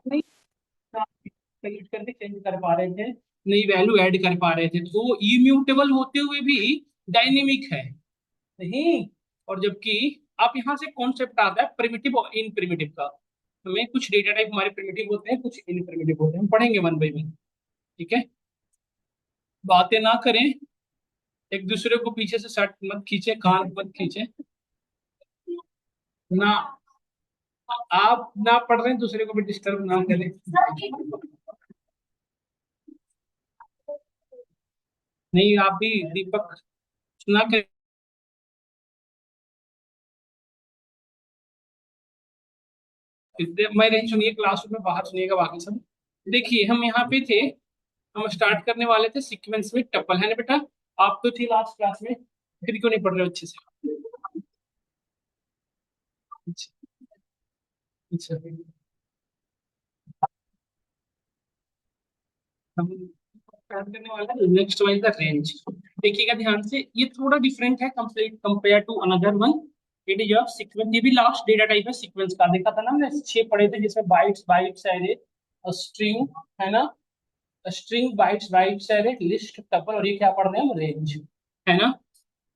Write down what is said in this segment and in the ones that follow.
नहीं सेलेक्ट करके चेंज कर पा रहे थे, नई वैल्यू ऐड कर पा रहे थे, तो वो इम्यूटेबल होते हुए भी डायनेमिक है नहीं। और जबकि आप यहाँ से कॉन्सेप्ट आता है प्रिमिटिव और इनप्रिमिटिव का। हमें कुछ डेटा टाइप हमारे प्रिमिटिव होते हैं, कुछ इनप्रिमिटिव होते हैं, हम पढ़ेंगे वन बाई वन। ठीक है, बातें ना करें, एक दूसरे को पीछे से सट मत खींचे, कान मत खींचे ना। आप ना पढ़ रहे हैं, दूसरे को भी डिस्टर्ब ना करें। नहीं, आप भी दीपक ना करें। मेरे सुनिए, क्लासरूम में बाहर सुनिएगा बाकी सब। देखिए हम यहाँ पे थे, हम स्टार्ट करने वाले थे सीक्वेंस में टपल, है ना बेटा? आप तो थी लास्ट क्लास में, फिर क्यों नहीं पढ़ रहे हो अच्छे से? अच्छा अच्छा। हम स्टार्ट करने वाले हैं नेक्स्ट वाइज द रेंज। देखिएगा ध्यान से, ये थोड़ा डिफरेंट है complete compare to another one. It is of sequence, ये भी लास्ट डेटा टाइप है सीक्वेंस का। देखा था ना हमने, 6 पढ़े थे जिसमें बाइट्स बाइट्स एरे, स्ट्रिंग, है ना? String, bytes bytes array, list, tuple, और ये क्या पढ़ रहे हैं हम? रेंज, है ना?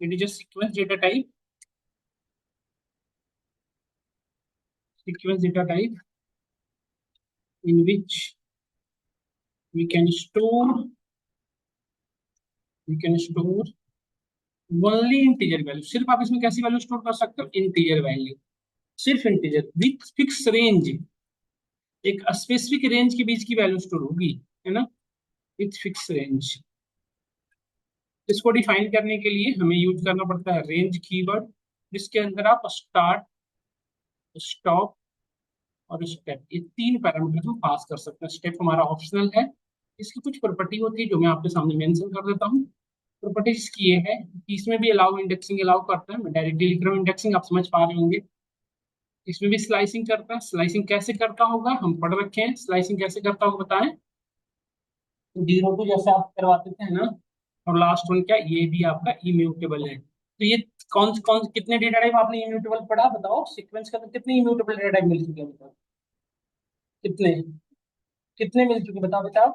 It is a sequence data type in which we can store we can store only integer value। सिर्फ आप इसमें कैसी वैल्यू स्टोर कर सकते हो? इंटीजर वैल्यू, सिर्फ इंटीजर विथ फिक्स रेंज। एक स्पेसिफिक रेंज के बीच की वैल्यू स्टोर होगी, है ना? With fix range. इसको डिफाइन करने के लिए हमें यूज करना पड़ता है रेंज कीवर्ड, जिसके अंदर आप स्टार्ट, स्टॉप और स्टेप, ये 3 पैरामीटर हम पास कर सकते हैं। स्टेप हमारा ऑप्शनल है। इसकी कुछ प्रॉपर्टी होती है जो मैं आपके सामने मेंशन कर देता हूँ। प्रॉपर्टीज की ये है कि इसमें भी अलाउ इंडेक्सिंग अलाउ करता है। मैं डायरेक्टली लिख रहा हूँ इंडेक्सिंग, आप समझ पा रहे होंगे। इसमें भी स्लाइसिंग करता है। स्लाइसिंग कैसे करता होगा हम पढ़ रखे हैं, स्लाइसिंग कैसे करता होगा बताएं? जीरो टू जैसे आप करवाते थे, है ना? और लास्ट वन क्या, ये भी आपका इम्यूटेबल है। तो ये कौन कौन कितने डेटा टाइप आपने इम्यूटेबल पढ़ा बताओ? सीक्वेंस का तो कितने इम्यूटेबल डेटा टाइप मिल चुके हैं बताओ? कितने? कितने मिल चुके बताओ बताओ?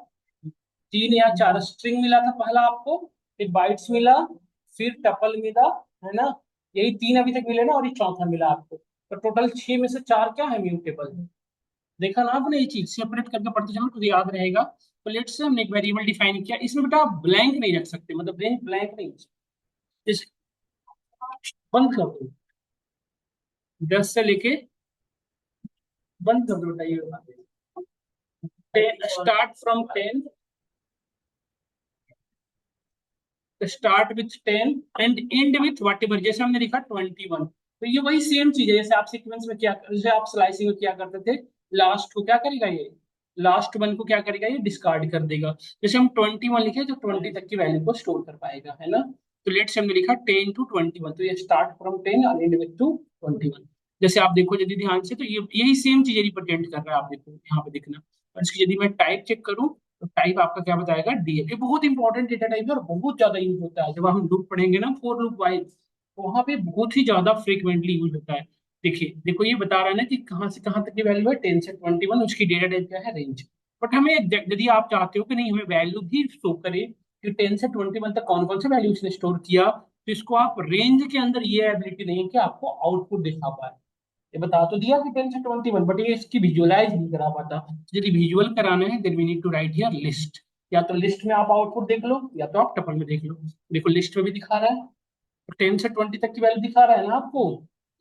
3 या 4। स्ट्रिंग मिला था पहला आपको, फिर बाइट्स मिला, फिर टपल मिला, है ना? यही 3 अभी तक मिले ना, और ये चौथा मिला आपको। तो टोटल 6 में से 4 क्या है? म्यूटेबल। देखा ना आपने? ये चीज सेपरेट करके पढ़ते जाओ तो याद रहेगा। तो लेट्स से हमने एक वेरिएबल डिफाइन किया, इसमें बेटा आप ब्लैंक नहीं रख सकते, मतलब रेंज ब्लैंक नहीं। जैसे बंद कर दो, 10 से लेके बंद कर दो बेटा, ये start from 10, start with 10 and and with what ever, जैसे हमने लिखा 21। तो ये वही सेम चीज है जैसे आप सीक्वेंस में क्या, जैसे आप स्लाइसिंग में क्या करते थे, लास्ट को क्या करेगा ये, लास्ट वन को क्या करेगा ये, डिस्कार्ड कर देगा। जैसे हम 21 लिखे तो 20 तक की वैल्यू को स्टोर कर पाएगा, है ना? तो लेट्स हमने लिखा 10 टू 21, तो ये स्टार्ट फ्रॉम 10 और एंड विथ टू 21। जैसे आप देखो यदि ध्यान से, तो ये यही सेम चीज रिप्रेजेंट कर रहा है, आप देखो यहाँ पे दिखना। और इसकी यदि मैं टाइप चेक करूँ, तो टाइप आपका क्या बताएगा? डीएफ। ये बहुत इंपॉर्टेंट डेटा टाइप है और बहुत ज्यादा यूज होता है। जब हम लूप पढ़ेंगे ना, फोर लूप वाइज, तो वहां पे बहुत ही ज्यादा फ्रिक्वेंटली यूज होता है। देखिए देखो, ये बता रहा है ना कि कहाँ से कहाँ तक की वैल्यू है, 10 से 21, उसकी डेटा टाइप क्या है? रेंज। बट हमें यदि आप चाहते हो कि नहीं हमें वैल्यू भी शो करे कि 10 से 21 तक कौन कौन से वैल्यू उसने स्टोर किया, तो इसको आप रेंज के अंदर, ये एबिलिटी नहीं है कि आपको आउटपुट दिखा पाए। ये बता तो दिया कि 10 से 21, बट ये इसकी विजुअलाइज नहीं करा पाता। यदि विजुअल कराना है then we need to write here list. या तो लिस्ट में आप आउटपुट देख लो, या तो आप टपल में देख लो। देखो लिस्ट में भी दिखा रहा है, तो 10 से 20 तक की वैल्यू दिखा रहा है ना आपको।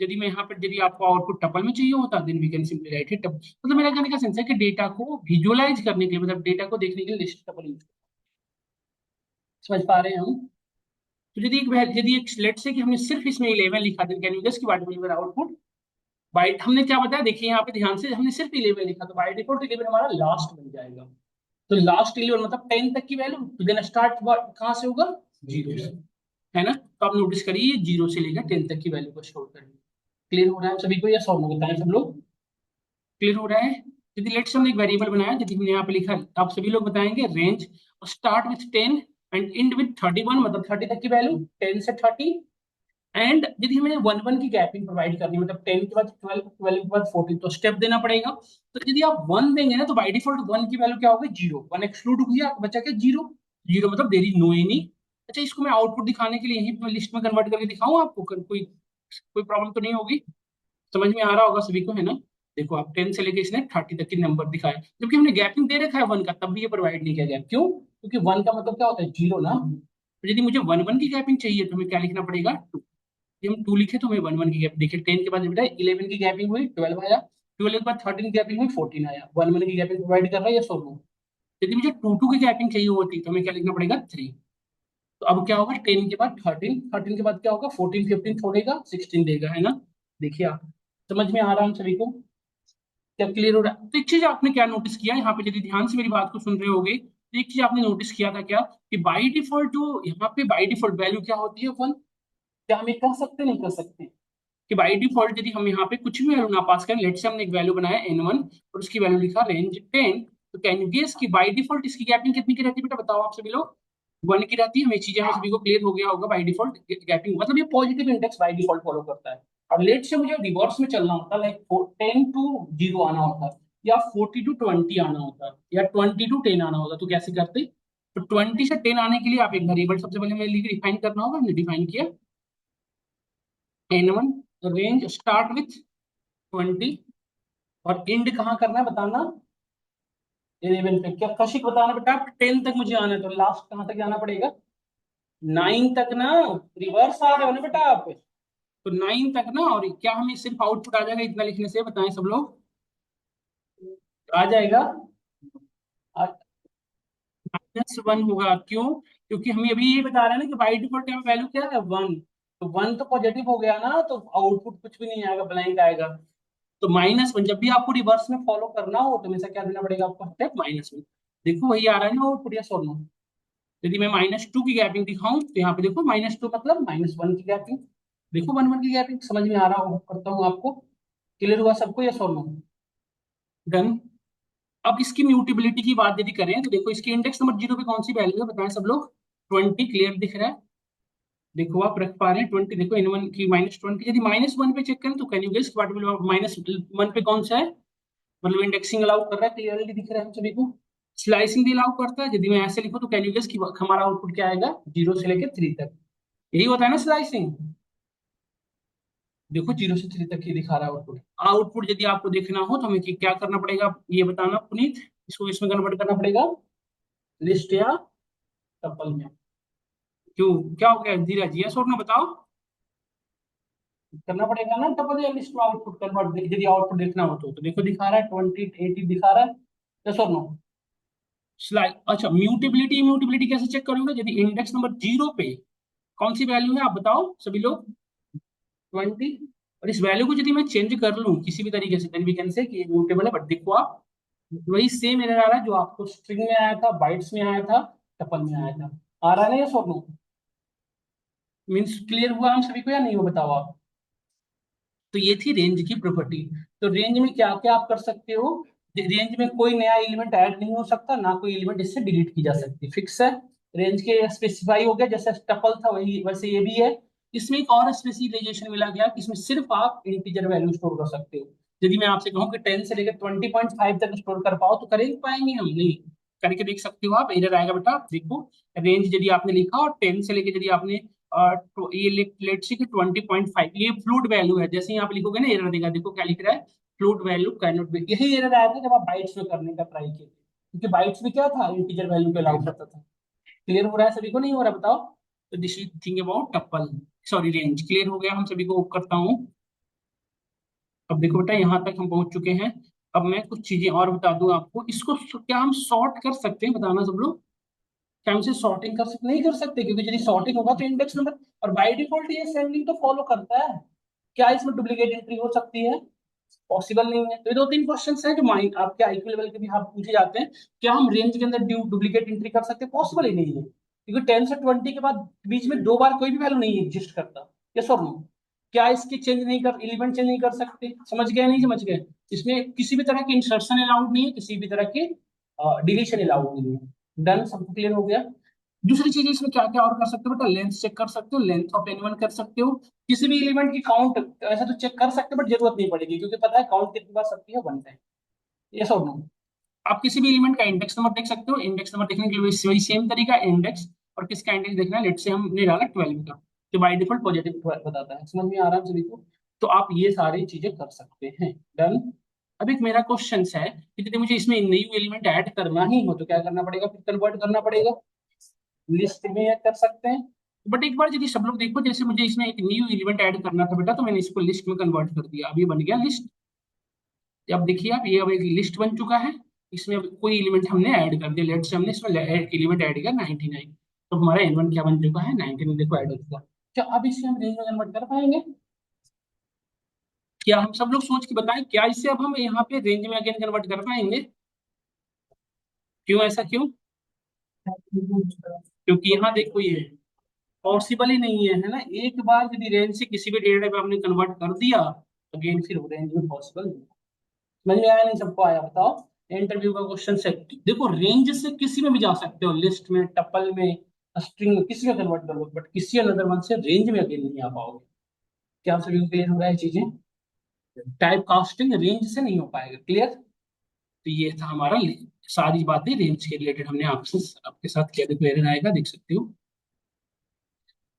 यदि मैं यहाँ पर, यदि आपको आउटपुट टपल में चाहिए होता, then we can simply write it. मतलब मेरा कहने का सेंस है कि डेटा को विजुअलाइज करने के लिए, मतलब डेटा को देखने के लिए लिस्ट टपल यूज, समझ पा रहे हैं हम? तो यदि एक लेट से कि हमने सिर्फ इसमें 11 लिखा, देन कैन यू गेस कि what will be output? By हमने क्या बताया, देखिए यहाँ पे ध्यान से, हमने सिर्फ 11 लिखा, तो बाई डिफॉल्ट 11 हमारा लास्ट बन जाएगा। तो लास्ट 11 मतलब 10 तक की वैल्यू, तो देन स्टार्ट कहाँ से होगा? जीरो से, है ना? तो आप नोटिस करिए, जीरो से लेकर 10 तक की वैल्यू को स्टोर करिए। क्लियर हो रहा है सभी को, या सॉल्व बताएं सब लोग? क्लियर हो रहा है? यदि लेट्स हमने एक वेरिएबल बनाया, यदि हमने यहाँ पे लिखा, आप सभी लोग बताएंगे range start with 10 and and with 31, मतलब 30 तक की वैल्यू, 10 से 30, एंड यदि हमें 1 1 की गैपिंग प्रोवाइड करनी है, मतलब 10 के बाद 12, 12 के बाद 14, तो स्टेप देना पड़ेगा। तो यदि आप 1 देंगे ना, तो बाई डिफॉल्ट 1 की वैल्यू क्या होगी, 0, 1 एक्सक्लूड हो गया, बचा क्या, 0, 0 मतलब देर इज नो एनी। अच्छा, इसको मैं आउटपुट दिखाने के लिए यहीं पर लिस्ट में कन्वर्ट करके दिखाऊं आपको, कोई कोई प्रॉब्लम तो नहीं होगी? समझ में आ रहा होगा सभी को, है ना? देखो, आप 10 से लेके इसने 30 तक के नंबर दिखाए, जबकि हमने गैपिंग दे रखा है 1 का, तब भी ये प्रोवाइड नहीं किया गया, क्यों? क्योंकि 1 का मतलब क्या होता है, 0 ना। तो यदि मुझे 1 1 की गैपिंग चाहिए तो हमें क्या लिखना पड़ेगा, 2। ये हम 2 लिखे तो हमें 1 1 की गैप, देखिए 10 के बाद बेटा 11 की गैपिंग हुई, 12 आया, 12 के बाद 13 की गैपिंग हुई, 14 आया, 1 1 की गैपिंग प्रोवाइड कर रहा है ये सो। यदि मुझे 2 2 की गैपिंग चाहिए होती तो हमें क्या लिखना पड़ेगा, 3। तो अब क्या होगा, 10 के बाद 13, 13 के बाद क्या होगा, 14, 15 छोड़ेगा, 16 देगा, है ना? देखिए आप, समझ में आ रहा है हम सभी को? क्या क्लियर हो रहा है? तो एक चीज आपने क्या नोटिस किया यहाँ पे, यदि ध्यान से मेरी बात को सुन रहे होगे, तो एक चीज आपने नोटिस किया था क्या, कि बाई डिफॉल्ट जो यहाँ पे बाई डिफॉल्ट वैल्यू क्या होती है, 1। क्या हम ये कह सकते, नहीं कर सकते, कि बाई डिफॉल्ट यदि हम यहाँ पे कुछ भी वैल्यू ना पास करें, लेट से हमने एक वैल्यू बनाया n1 और उसकी वैल्यू लिखा रेंज 10, तो कैन यू गेस कि बाई डिफॉल्ट इसकी गैपिंग कितनी की रहती है बेटा, बताओ आप सभी लोग? 1 की रहती है। हमें चीजें हम सभी को क्लियर हो गया होगा, बाई डिफॉल्ट गैपिंग मतलब ये positive index by default follow करता है। अब लेट से मुझे रिवर्स में चलना होता, लाइक 10 to 0 आना होता, या 40 to 20 आना होता, या 20 to 10 आना होता, तो कैसे करते? तो 20 से 10 आने के लिए आप एक वेरिएबल सबसे पहले हमें डिफाइन करना होगा, हमने डिफाइन किया n1, रेंज स्टार्ट विथ 20, और एंड कहाँ करना है बताना, 11 पे। क्या कशिक बताना बेटा, 10 तक मुझे आना है, तो लास्ट कहाँ तक जाना पड़ेगा, 9 तक ना। रिवर्स आ रहे हो ना बेटा आप, तो 9 तक ना। और क्या हमें सिर्फ आउटपुट आ जाएगा इतना लिखने से, बताएं सब लोग? आ जाएगा, -1 होगा, क्यों? क्योंकि हमें अभी ये बता रहे हैं ना कि बाई डिफॉल्ट वैल्यू क्या है, 1। तो 1 तो पॉजिटिव हो गया ना, तो आउटपुट कुछ भी नहीं आएगा, ब्लैंक आएगा। तो -1, जब भी आपको रिवर्स में फॉलो करना हो तो हमेशा क्या देना पड़ेगा आपको, स्टेप -1। देखो वही आ रहा है ना आउटपुट, या सोनो? यदि मैं -2 की गैपिंग दिखाऊं तो यहाँ पे देखो -2 मतलब -1 की गैपिंग। देखो 1 1 की गैपिंग, समझ में आ रहा होगा, करता हूँ आपको। क्लियर हुआ सबको, या सोनो? डन। अब इसकी म्यूटेबिलिटी की बात यदि करें तो देखो, इसके इंडेक्स नंबर 0 पे कौन सी वैल्यू है, बताएं सब लोग? 20, क्लियर दिख रहा है? देखो आप रख पा रहे हैं 20, देखो इन वन की -20, यदि -1 पे चेक करें तो can you guess what will, -1 पे कौन सा है, मतलब इंडेक्सिंग अलाउ कर रहा है, क्लियरली दिख रहा है हम सभी को। स्लाइसिंग भी अलाउ करता है, यदि मैं ऐसे लिखूं तो कैन यू गेस कि हमारा आउटपुट क्या आएगा, 0 से लेकर 3 तक। यही होता है ना स्लाइसिंग? देखो 0 से 3 तक ही दिखा रहा है आउटपुट। आउटपुट यदि आपको देखना हो तो हमें क्या करना पड़ेगा, ये बताना पुनीत, इसको इसमें कन्वर्ट करना पड़ेगा, लिस्ट या टपल में। क्यों, क्या हो गया धीरज, यस और नो बताओ? करना पड़ेगा ना टपल या लिस्ट में आउटपुट कन्वर्ट, यदि आउटपुट देखना हो तो देखो दिखा रहा है 20 80 दिखा रहा है, यस और नो? स्लाइड, अच्छा, म्यूटेबिलिटी, म्यूटेबिलिटी कैसे चेक करोगे, यदि इंडेक्स नंबर 0 पे कौन सी वैल्यू है, आप बताओ सभी लोग? 20। और इस वैल्यू को यदि मैं चेंज कर लूं किसी भी तरीके से, देन वी कैन से कि म्यूटेबल है, बट देखो आप, वही सेम एरर आ रहा है जो आपको स्ट्रिंग में आया था, बाइट्स में आया था, टपल में आया था। आ रहा है ना ये सब लोग? मीन्स क्लियर हुआ हम सभी को या नहीं हो, बताओ आप? तो ये थी रेंज की प्रॉपर्टी। तो रेंज में क्या क्या आप कर सकते हो, रेंज में कोई नया एलिमेंट ऐड नहीं हो सकता, ना कोई एलिमेंट इससे डिलीट की जा सकती, फिक्स है। रेंज के स्पेसिफाई हो गया, जैसे टपल था वही वैसे ये भी है। इसमें एक और स्पेशलाइजेशन मिला गया कि इसमें सिर्फ आप इंटीजर वैल्यू स्टोर कर सकते हो। यदि मैं आपसे कहूँ कि 10 से लेकर 20.5 तक स्टोर कर पाओ, तो कर ही पाएंगे हम नहीं? करके देख सकते हो आप, एरर आएगा बेटा, देखो। रेंज यदि आपने लिखा और 10 से लेकर यदि आपने तो ये लेट से कि 20.5, ये फ्लोट वैल्यू है, जैसे ही आप लिखोगे ना एरर देगा, देखो क्या लिख रहा है, float value can not be. यही एरर आया था जब आप बाइट्स में करने का ट्राई किए, क्योंकि बाइट्स में क्या था, इंटीजर वैल्यू पे अलाउ करता था। क्लियर हो रहा है सभी को, नहीं हो रहा बताओ? तो this is thing about tuple, sorry range. Clear हो गया हम सभी को, होप करता हूँ। अब देखो बेटा यहाँ तक हम पहुंच चुके हैं। अब मैं कुछ चीजें और बता दूं आपको, इसको क्या हम सॉर्ट कर सकते हैं, बताना सब लोग? क्या हम इसे सॉर्टिंग कर सकते, नहीं कर सकते, क्योंकि यदि सॉर्टिंग होगा तो इंडेक्स नंबर, और बाय डिफॉल्ट ये सेंडिंग तो फॉलो करता है। क्या इसमें डुप्लीकेट एंट्री हो सकती है? पॉसिबल नहीं है। तो ये दो तीन क्वेश्चन हैं जो माइंड आपके आईक्यू लेवल के भी आप पूछे जाते हैं, क्या हम रेंज के अंदर डुप्लीकेट एंट्री कर सकते हैं? पॉसिबल ही नहीं है, क्योंकि 10 से 20 के बाद बीच में दो बार कोई भी वैल्यू नहीं एग्जिस्ट करता। यस और नो? क्या इसके चेंज नहीं कर, एलिमेंट चेंज नहीं कर सकते? समझ गए नहीं समझ गए? इसमें किसी भी तरह की इंसर्शन अलाउड नहीं है, किसी भी तरह की डिलीशन अलाउड नहीं है। डन, सबको क्लियर हो गया? दूसरी चीज इसमें क्या क्या और कर सकते हो बेटा, लेंथ चेक कर सकते हो, लेंथ ऑफ एनिमल कर सकते हो, किसी भी एलिमेंट की काउंट ऐसा तो चेक कर सकते हो बट जरूरत नहीं पड़ेगी क्योंकि पता है काउंट कितनी बार सकती है, 1 टाइम। ये सब नो। आप किसी भी एलिमेंट का इंडेक्स नंबर देख सकते हो, इंडेक्स नंबर देखने के लिए वही सेम तरीका इंडेक्स, और किसका इंडेक्स देखना है, लेट से हमने डाला 12 का, तो बाय डिफॉल्ट पॉजिटिव बताता है। समझ में आ रहा है सभी को? तो आप ये सारी चीजें कर सकते हैं। डन। अब एक मेरा क्वेश्चन है कि यदि मुझे इसमें न्यू एलिमेंट ऐड करना ही हो तो क्या करना पड़ेगा, फिर कन्वर्ट करना पड़ेगा, लिस्ट में ऐड कर सकते हैं। बट एक बार यदि सब लोग देखो, जैसे मुझे इसमें एक न्यू एलिमेंट ऐड करना था बेटा, तो मैंने इसको लिस्ट में कन्वर्ट कर दिया, अब ये बन गया लिस्ट। अब देखिए आप, ये अब एक लिस्ट बन चुका है, इसमें अब कोई एलिमेंट हमने ऐड कर दिया, लेट से हमने इसमें एलिमेंट ऐड किया 99, तो हमारा एलिमेंट क्या बन चुका है, 19 देखो ऐड हो चुका। क्या अब इसे हम रेंज में कन्वर्ट कर पाएंगे? क्या हम सब लोग सोच के बताएं, क्या इसे अब हम यहाँ पे रेंज में अगेन कन्वर्ट कर पाएंगे? क्यों, ऐसा क्यों? क्योंकि यहाँ देखो ये पॉसिबल ही नहीं है ना, एक बार यदि रेंज से किसी भी डेटा पे आपने कन्वर्ट कर दिया, अगेन फिर रेंज में पॉसिबल नहीं। समझ में आया नहीं सबको? आया बताओ। इंटरव्यू का क्वेश्चन से देखो, रेंज से किसी में भी जा सकते हो, लिस्ट में, टपल में, स्ट्रिंग में, किसी में कन्वर्ट कर लो, बट किसी अनदर वन से रेंज में अगेन नहीं आ पाओगे। क्या आप सभी को क्लियर हो रहा है चीजें? टाइप कास्टिंग रेंज से नहीं हो पाएगा। क्लियर? तो ये था हमारा सारी बातें रेंज के रिलेटेड हमने आपसे आपके साथ किया। देखो एरर आएगा, देख सकते हो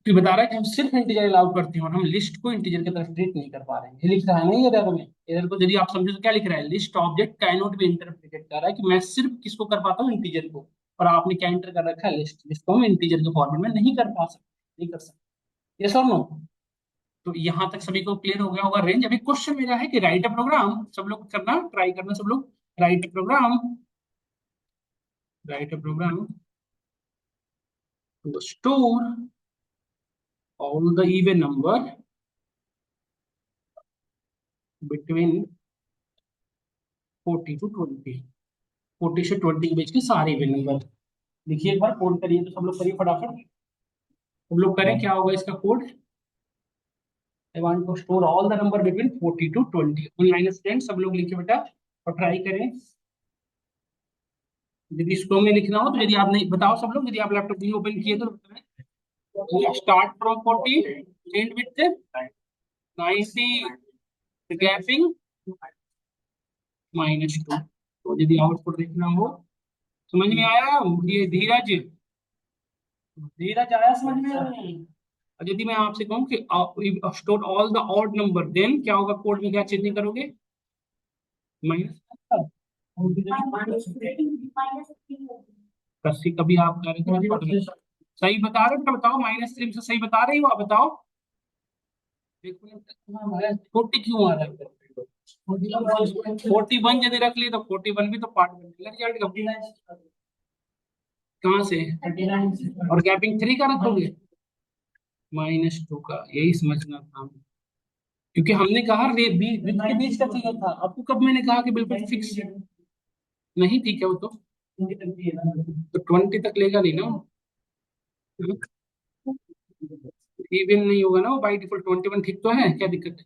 कि बता रहा है कि हम सिर्फ इंटीजर अलाउ करते हैं और हम लिस्ट को इंटीजर की तरफ ट्रीट नहीं कर पा रहे हैं। ये लिख रहा है ना ये एरर में, एरर को यदि आप समझो तो क्या लिख रहा है, list object can not be interpreted, कर रहा है कि मैं सिर्फ किसको कर पाता हूँ, इंटीजर को, और आपने क्या इंटर कर रखा है, लिस्ट, जिसको हम इंटीजर के फॉर्मेट में नहीं कर पा सकते, नहीं कर सकते। यस और नो? तो यहां तक सभी को क्लियर हो गया होगा रेंज। अभी क्वेश्चन मेरा है कि राइट अ प्रोग्राम, सब लोग करना, ट्राई करना सब लोग, write a program, write a program to store all the even number between 40 to 20, 40 से 20 के बीच के सारे इवन नंबर। देखिए एक बार कोड करिए, तो सब लोग करिए फटाफट, सब लोग करें, क्या होगा इसका code. I want to store all the number between 40 to 20, online student सब लोग लिखे बेटा और ट्राई करें। यदि स्टोर में लिखना हो तो, यदि आप नहीं, बताओ सब लोग, यदि आप लैपटॉप नहीं ओपन किए तो बताएं। Start from 40, and with 90, gapping -2। तो यदि आउटपुट देखना हो, समझ में आया? ये धीरज, धीरज आया समझ में? और यदि मैं आपसे कहूं कि store all the odd number, then क्या होगा, कोड में क्या चेंज नहीं करोगे, माइनस, कसी कभी आप कह रहे थे पढ़ रहे। सही बता रहे हो तो बताओ, -3 से सही बता रही हो आप, बताओ। देखो 40 क्यों आ रहा है, 41 यदि रख ली तो 41 भी तो पार्ट बनेगा रिजल्ट का। कहाँ से? और गैपिंग 3 का रखोगे, -2 का, यही समझना था। क्योंकि हमने कहा विथ के बीच का चाहिए था, आपको कब मैंने कहा कि बिल्कुल फिक्स नहीं थी क्या वो तो 20 तक लेगा नहीं ना, इवन नहीं होगा ना वो, बाई डिफॉल्ट 21 ठीक तो है, क्या दिक्कत है?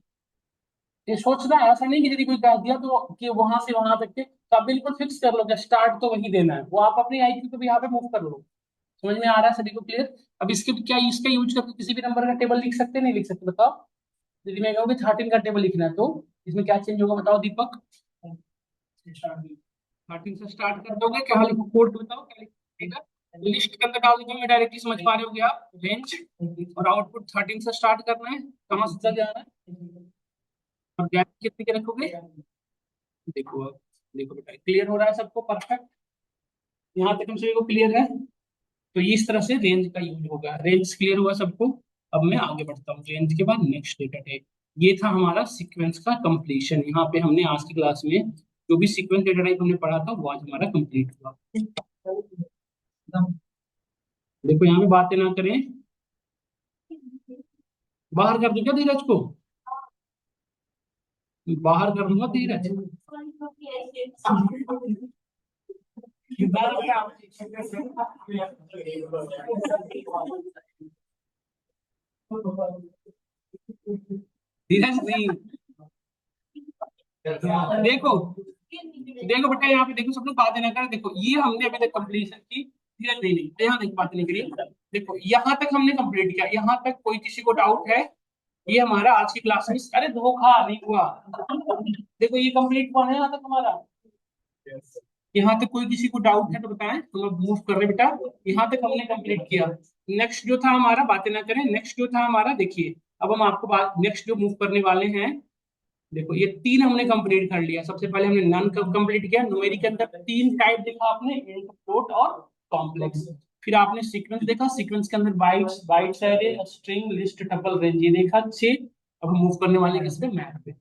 ये सोचना है, ऐसा नहीं कि यदि कोई कह दिया तो कि वहां से वहां तक के, तो आप बिल्कुल फिक्स कर लो कि स्टार्ट तो वही देना है, वो आप अपनी आईक्यू को भी यहाँ पे मूव कर लो। समझ में आ रहा है सभी को? क्लियर? अब इसके क्या, इसका यूज करके किसी भी नंबर का टेबल लिख सकते नहीं लिख सकते, बताओ। यदि मैं कहूँ कि 13 का टेबल लिखना है तो इसमें क्या चेंज होगा, बताओ दीपक। 13 से स्टार्ट कर दोगे, क्या लिखो, कोड बताओ क्या लिखेगा, लिस्ट के अंदर डाल दो, मैं डायरेक्टली समझ पा रहे होगे आप, रेंज, और आउटपुट 13 से स्टार्ट करना है, कहाँ से चल जाना है, और गैप कितने के रखोगे। देखो अब, देखो बेटा क्लियर हो रहा है सबको, परफेक्ट, यहाँ तक हम सभी को क्लियर है। तो इस तरह से रेंज का यूज होगा। रेंज क्लियर हुआ सबको? अब मैं आगे बढ़ता हूँ, रेंज के बाद नेक्स्ट डेटा टाइप। ये था हमारा सीक्वेंस का कंप्लीशन। यहाँ पे हमने आज की क्लास में जो भी सीक्वेंस डेटा टाइप हमने पढ़ा था वो आज हमारा कंप्लीट हुआ। देखो यहाँ पे बातें ना करें, बाहर कर दूं क्या धीरज को, बाहर कर दूंगा धीरज। धीरज नहीं, देखो, देखो बेटा यहाँ पे देखो, सब लोग बातें ना करें। देखो ये हमने अभी तक कंप्लीशन की, नहीं नहीं, यहाँ देख बात नहीं करिए। देखो यहाँ तक हमने कंप्लीट किया, यहाँ तक कोई किसी को डाउट है? ये हमारा आज की क्लास में, अरे धोखा नहीं हुआ। देखो ये कंप्लीट हुआ है यहाँ तक हमारा। यहाँ तक कोई किसी को डाउट है तो बताएं, हम लोग मूव कर रहे बेटा। यहाँ तक हमने कंप्लीट किया। नेक्स्ट जो था हमारा, बातें ना करें, नेक्स्ट जो था हमारा देखिए। अब हम आपको बात नेक्स्ट जो मूव करने वाले हैं। देखो ये तीन हमने कंप्लीट कर लिया। सबसे पहले हमने नन कंप्लीट किया। न्यूमेरिक के अंदर तीन टाइप देखा आपने, इंट, फ्लोट और कॉम्प्लेक्स। फिर आपने सीक्वेंस देखा, सीक्वेंस के अंदर bytes, bytes array, string, list, tuple, range, ये देखा 6। अब हम मूव करने वाले किस पे, मैथ पे।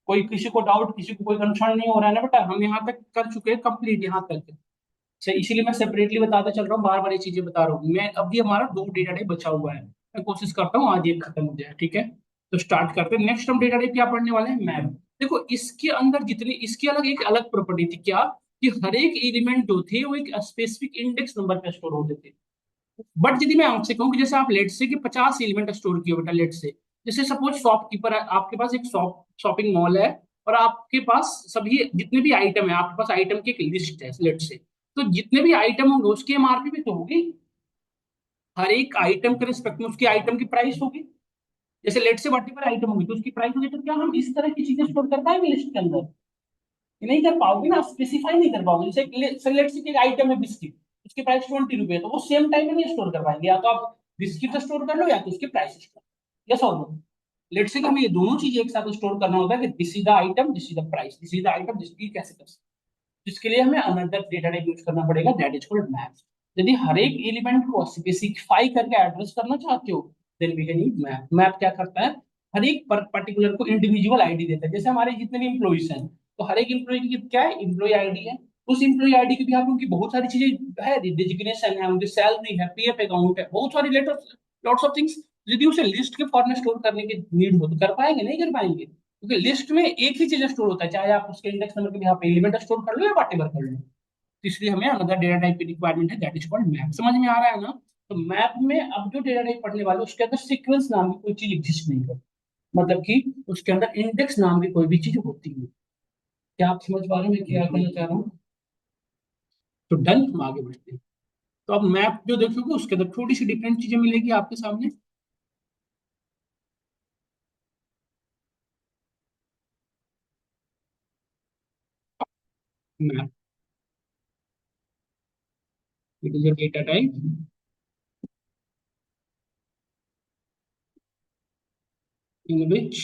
कोई किसी को डाउट, किसी को कोई कंसर्न नहीं हो रहा है ना बेटा? हम यहाँ तक कर चुके हैं कंप्लीट, यहाँ तक। अच्छा, इसीलिए मैं सेपरेटली बताता चल रहा हूँ, बार बार ये चीजें बता रहा हूँ मैं। अभी हमारा 2 डेटा टाइप बचा हुआ है, मैं कोशिश करता हूँ आज ये खत्म हो जाए, ठीक है? तो स्टार्ट करते हैं। नेक्स्ट हम डेटा टाइप क्या पढ़ने वाले हैं, मैप। देखो इसके अंदर जितने, इसकी अलग एक अलग प्रॉपर्टी थी क्या, कि हर एक एलिमेंट जो थे वो एक स्पेसिफिक इंडेक्स नंबर पे स्टोर होते थे। बट यदि मैं आपसे कहूँ कि जैसे आप लेट से कि 50 एलिमेंट स्टोर किए बेटा, लेट से, जैसे सपोज शॉपकीपर है आपके पास, एक शॉपिंग मॉल है, और आपके पास सभी जितने भी आइटम है, आपके पास आइटम की एक लिस्ट है लेट से। तो जितने भी आइटम होंगे उसकी एमआरपी भी तो होगी। हर एक आइटम के रिस्पेक्ट में उसकी आइटम की प्राइस होगी। जैसे लेट से वॉटेवर आइटम होगी तो उसकी प्राइस होगी। तो क्या हम इस तरह की चीजें स्टोर कर पाएंगे लिस्ट के अंदर? ये नहीं कर पाओगे ना, स्पेसिफाई नहीं कर पाओगे। जैसे लेट से एक आइटम है बिस्किट, उसकी प्राइस 20 रुपए, तो वो सेम टाइम में नहीं स्टोर कर पाएंगे। या तो आप बिस्किट स्टोर कर लो या तो उसकी प्राइस स्टोर। यस और नो? लेट से हमें ये दोनों चीजें एक साथ स्टोर करना होता है कि this is the item, this is the price, this is the item, this is कैसे कर सकते। इसके लिए हमें अनदर डेटा टाइप यूज करना पड़ेगा, दैट इज कॉल्ड मैप। यदि हर एक एलिमेंट को स्पेसिफाई करके एड्रेस करना चाहते हो, then we can use map. Map क्या करता है, हर एक पर्टिकुलर को इंडिविजुअल आईडी देता है। जैसे हमारे जितने भी इंप्लॉइज हैं, तो हर एक इंप्लॉय की क्या है, इंप्लॉय आईडी है। उस इंप्लॉय आईडी के भी आप उनकी बहुत सारी चीजें है, डिजिग्नेशन है, उनकी सैलरी है, पीएफ अकाउंट है, बहुत सारी लॉट्स ऑफ थिंग्स। यदि उसे लिस्ट के फॉर्म में स्टोर करने की नीड हो तो कर पाएंगे? नहीं कर पाएंगे, क्योंकि लिस्ट में एक ही चीज स्टोर होता है, चाहे आप उसके इंडेक्स नंबर के यहाँ पे एलिमेंट स्टोर कर लो या वॉटेवर कर लो। तो इसलिए हमें अनदर डेटा टाइप की रिक्वायरमेंट है, दैट इज कॉल्ड मैप। समझ में आ रहा है ना? तो मैप में अब जो डेटा टाइप पढ़ने वाले, उसके अंदर सीक्वेंस नाम की कोई चीज एग्जिस्ट नहीं करती। मतलब कि उसके अंदर इंडेक्स नाम की कोई भी चीज होती नहीं। क्या आप समझ पा रहे हैं मैं क्या कहना चाह रहा हूँ? तो डन, हम आगे बढ़ते हैं। तो अब मैप जो देखोगे उसके अंदर थोड़ी सी डिफरेंट चीजें मिलेगी आपके सामने। Map, it is a data type in which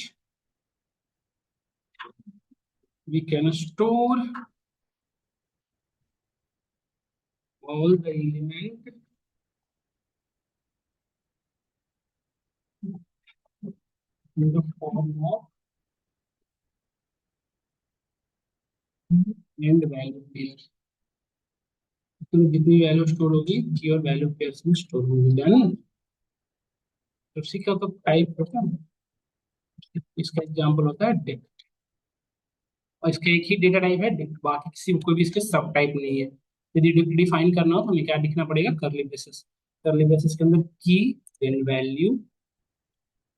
we can store all the element in the form of and value pairs। तो जितनी वैल्यू स्टोर होगी की और वैल्यू पेयर्स में स्टोर होगी, डन। तो उसी का तो टाइप होता है, इसका एग्जांपल होता है डिक्ट। और इसका एक ही डेटा टाइप है डिक्ट, बाकी किसी कोई भी इसके सब टाइप नहीं है। यदि डिक्ट डिफाइन करना हो तो हमें क्या लिखना पड़ेगा, करली ब्रेसेस। करली ब्रेसेस के अंदर की, देन वैल्यू।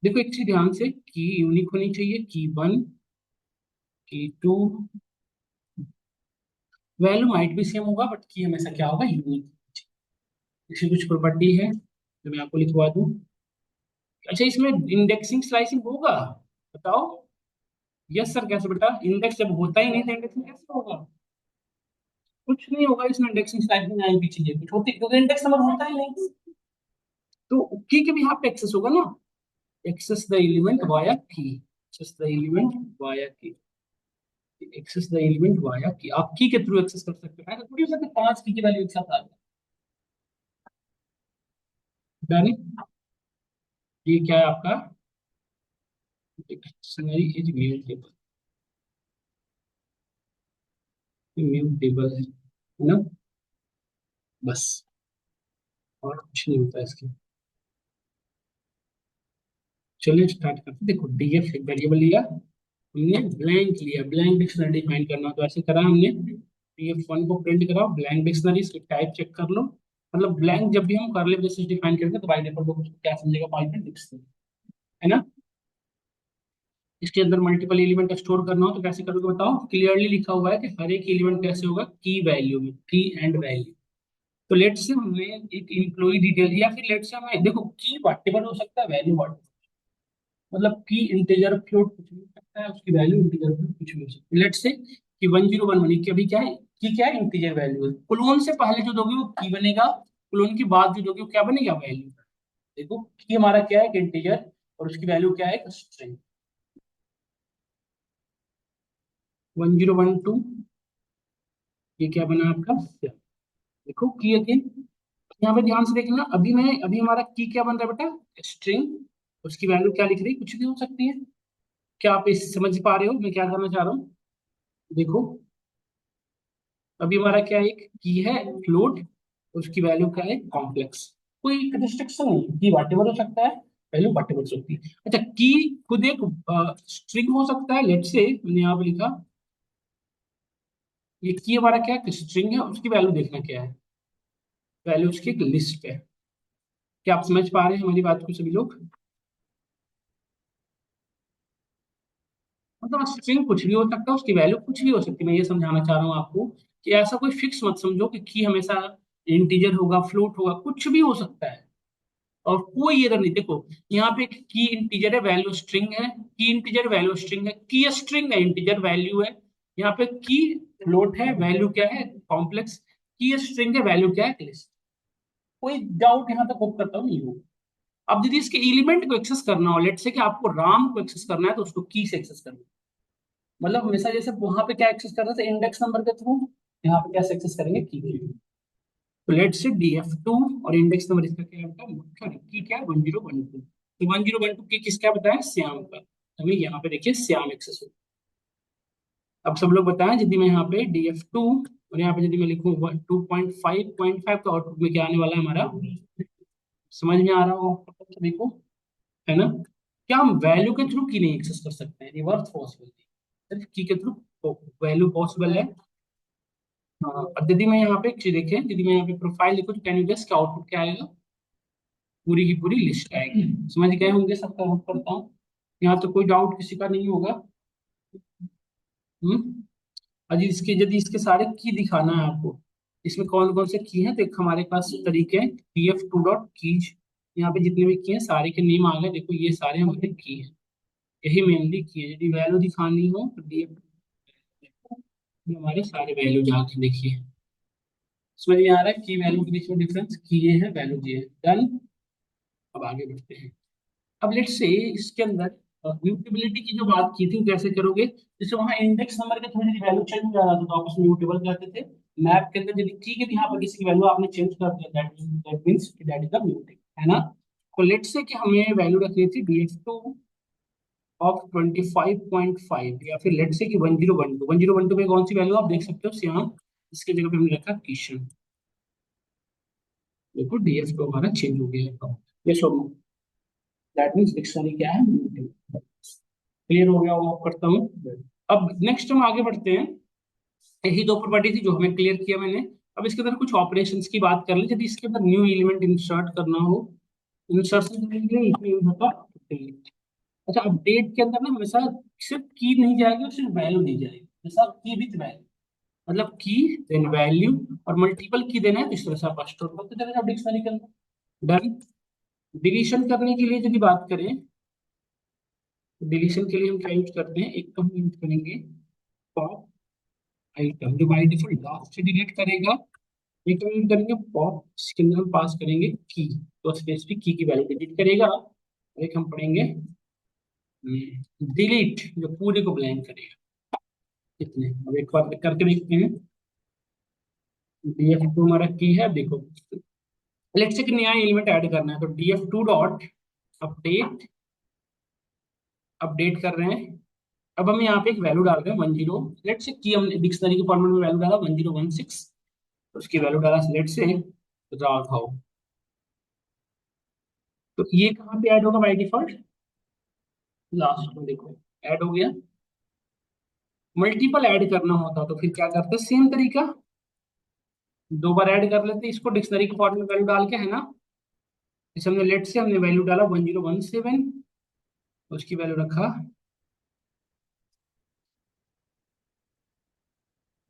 देखो एक चीज ध्यान से, की यूनिक होनी चाहिए, की 1, की 2। वैल्यू माइट भी सेम होगा बट की हमेशा क्या होगा, यूनिक। इसी कुछ प्रॉपर्टी है जो मैं आपको लिखवा दूं। अच्छा, इसमें इंडेक्सिंग स्लाइसिंग होगा, बताओ? यस सर, कैसे बेटा? इंडेक्स जब होता ही नहीं तो इंडेक्सिंग कैसे होगा? कुछ नहीं होगा इसमें, इंडेक्सिंग स्लाइसिंग नाम की चीजें कुछ होती, क्योंकि इंडेक्स नंबर होता ही नहीं। तो की के भी यहाँ पे एक्सेस होगा ना, एक्सेस द एलिमेंट वाया की, एक्सेस द एलिमेंट वाया की, एक्सेस द एलिमेंट वाया की। आप की के थ्रू एक्सेस कर सकते हो, ऐसा थोड़ी हो सकता है 5 की वैल्यू एक साथ आ जाए। डन। ये क्या है आपका, डिक्शनरी इज म्यूटेबल, म्यूटेबल है ना? बस, और कुछ नहीं होता इसके। चलिए स्टार्ट करते हैं। देखो डीएफ एक वेरिएबल लिया हमने, ब्लैंक लिया, ब्लैंक डिक्शनरी डिफाइन करना तो ऐसे करा हमने। डीएफ 1 को प्रिंट कराओ ब्लैंक डिक्शनरी, इसकी टाइप चेक कर लो। मतलब ब्लैंक जब भी हम करली ब्रेसेस डिफाइन करेंगे तो बाय डिफॉल्ट वो क्या समझेगा, पाइथन डिक्शनरी, है ना? इसके अंदर मल्टीपल एलिमेंट स्टोर करना हो तो कैसे करोगे बताओ? क्लियरली लिखा हुआ है कि हर एक एलिमेंट कैसे होगा, की वैल्यू में, की एंड वैल्यू। तो लेट से हमने एक इम्प्लॉय डिटेल, या फिर लेट से हमें देखो की व्हाटएवर हो सकता है, वैल्यू व्हाट, मतलब की इंटीजर फ्लोट कुछ भी हो सकता है, उसकी वैल्यू इंटीजर फ्लोट कुछ भी हो सकती है। लेट से कि 1011 की अभी क्या है, की क्या है, इंटीजर वैल्यू है। क्लोन से पहले जो दोगे वो की बनेगा, क्लोन के बाद जो दोगे वो क्या बनेगा, वैल्यू। देखो की हमारा क्या है, एक इंटीजर, और उसकी वैल्यू क्या है, एक स्ट्रिंग। 1012 ये क्या बना आपका, देखो की अगेन, यहाँ पे ध्यान से देखना, अभी हमारा की क्या बन रहा है बेटा, स्ट्रिंग। उसकी वैल्यू क्या लिख रही है, कुछ भी हो सकती है। क्या आप इस समझ पा रहे हो मैं क्या करना चाह रहा हूँ, देखो अभी हमारा क्या है, एक की है फ्लोट, उसकी वैल्यू क्या है, कॉम्प्लेक्स। कोई रिस्ट्रिक्शन नहीं, की व्हाटएवर हो सकता है, वैल्यू व्हाटएवर हो सकती है। अच्छा की खुद एक स्ट्रिंग हो सकता है, लेट से मैंने यहाँ पे लिखा, ये की हमारा क्या है, स्ट्रिंग है, उसकी वैल्यू देखना क्या है, वैल्यू उसकी एक लिस्ट है। क्या आप समझ पा रहे हैं हमारी बात को सभी लोग। मतलब स्ट्रिंग कुछ भी हो सकता है, उसकी वैल्यू कुछ भी हो सकती है। मैं ये समझाना चाह रहा हूँ आपको कि ऐसा कोई फिक्स मत समझो कि हमेशा इंटीजर होगा, फ्लोट होगा, कुछ भी हो सकता है। और कोई एरर नहीं, देखो यहाँ पे की इंटीजर है, वैल्यू स्ट्रिंग है, की इंटीजर वैल्यू स्ट्रिंग है, की स्ट्रिंग है, इंटीजर वैल्यू है। यहाँ पे की फ्लोट है, वैल्यू क्या है, कॉम्प्लेक्स। की स्ट्रिंग है, वैल्यू क्या है, लिस्ट। कोई डाउट यहाँ तक होप करता हूँ नहीं हो। अब यदि इसके एलिमेंट को एक्सेस करना हो, लेट से कि आपको राम को एक्सेस करना है, तो उसको की से एक्सेस करना है। मतलब हमेशा जैसे वहां पे क्या एक्सेस कर रहे थे, इंडेक्स नंबर के थ्रू, यहाँ पे क्या एक्सेस करेंगे, की के थ्रू। तो लेट से DF2, और इंडेक्स नंबर इसका क्या होता है, सॉरी की क्या है, 1012। तो 1012 की किसका बताया, श्याम का। हमें यहाँ पे देखिए श्याम एक्सेस हो। अब सब लोग बताएं, यदि मैं यहाँ पे DF2, और यहाँ पे यदि मैं लिखूँ 2.5.5, तो आउटपुट में क्या आने वाला है हमारा, समझ में आ रहा हो सभी को, है ना। क्या हम वैल्यू के थ्रू की नहीं एक्सेस कर सकते हैं, रिवर्स पॉसिबल नहीं, सिर्फ की के थ्रू वैल्यू पॉसिबल है। हाँ, अब यदि मैं यहाँ पे एक चीज देखें, यदि मैं यहाँ पे प्रोफाइल लिखूँ, तो कैन यू गेस क्या आउटपुट क्या आएगा, पूरी की पूरी लिस्ट आएगी। समझ गए होंगे, सबका होप करता हूँ, यहाँ तो कोई डाउट किसी का नहीं होगा। हम्म। अजी इसके, यदि इसके सारे की दिखाना है आपको, इसमें कौन कौन से की हैं, तो एक हमारे पास तरीके हैं, df2.keys। यहाँ पे जितने भी की हैं सारे के नेम आ गए, देखो ये सारे हमारे की हैं, यही मेनली की है। यदि वैल्यू दिखानी हो तो df, ये हमारे सारे वैल्यू जाके देखिए, समझ में आ रहा है की वैल्यू के बीच में डिफरेंस, की ये है, वैल्यू ये है, डन। अब आगे बढ़ते हैं। अब लेट्स से इसके अंदर म्यूटेबिलिटी की जो बात की थी वो कैसे करोगे, जैसे वहां इंडेक्स नंबर के थोड़ी वैल्यू चेंज हो जा रहा था, तो आप उसमें म्यूटेबल कहते थे। मैप के अंदर यदि की के यहाँ पर किसी की वैल्यू आपने चेंज कर दिया, that means that is the mutable, है ना। तो लेट्स से कि हमें वैल्यू रखनी थी df2 ऑफ 25.5, या फिर लेट्स से कि 1012 में कौन सी वैल्यू आप देख सकते हो, श्याम। इसके जगह पे हमने रखा किशन। देखो df2 हमारा चेंज हो गया है, ये सो दैट मींस डिक्शनरी क्या है, क्लियर हो गया होगा करता हूँ। अब नेक्स्ट हम आगे बढ़ते हैं। यही दो प्रॉपर्टी थी जो हमें क्लियर किया मैंने। अब इसके अंदर कुछ ऑपरेशंस की बात कर लें, यदि इसके अंदर न्यू एलिमेंट इंसर्ट करना हो, इंसर्शन के लिए इसमें यूज होता है अपडेट। अच्छा अपडेट के अंदर ना हमेशा सिर्फ की नहीं जाएगी और सिर्फ वैल्यू दी जाएगी, जैसा की विद वैल्यू, मतलब की देन वैल्यू, और मल्टीपल की देना है तो इस तरह से आप स्टोर करते चले जाओ डिक्शनरी के अंदर, डन। डिलीशन करने के लिए यदि बात करें, डिलीशन के लिए हम क्या यूज करते हैं, एक तो हम यूज करेंगे पॉप आइटम, जो बाई डिफॉल्ट लास्ट से डिलीट करेगा। एक तो हम यूज करेंगे पॉप, इसके अंदर हम पास करेंगे की, तो स्पेसिफिक की वैल्यू डिलीट करेगा। और एक हम पढ़ेंगे डिलीट, जो पूरे को ब्लैंक करेगा। कितने, अब एक बार करके देखते हैं। df2 हमारा की है, देखो लेट्स से कि नया एलिमेंट ऐड करना है, तो df2 डॉट अपडेट, अपडेट कर रहे हैं। अब हम यहाँ पे एक वैल्यू डाल रहे हैं 10, लेट्स से की हमने डिक्शनरी के फॉर्मेट में वैल्यू डाला 1016, तो उसकी वैल्यू डाला लेट्स से राघव हाउ। तो ये कहाँ पे ऐड होगा बाय डिफॉल्ट, लास्ट में देखो ऐड हो गया। मल्टीपल ऐड करना होता तो फिर क्या करते, सेम तरीका, दो बार ऐड कर लेते इसको डिक्शनरी के फॉर्मेट में वैल्यू डाल के, है ना। इसे हमने लेट से हमने वैल्यू डाला 1017, उसकी वैल्यू रखा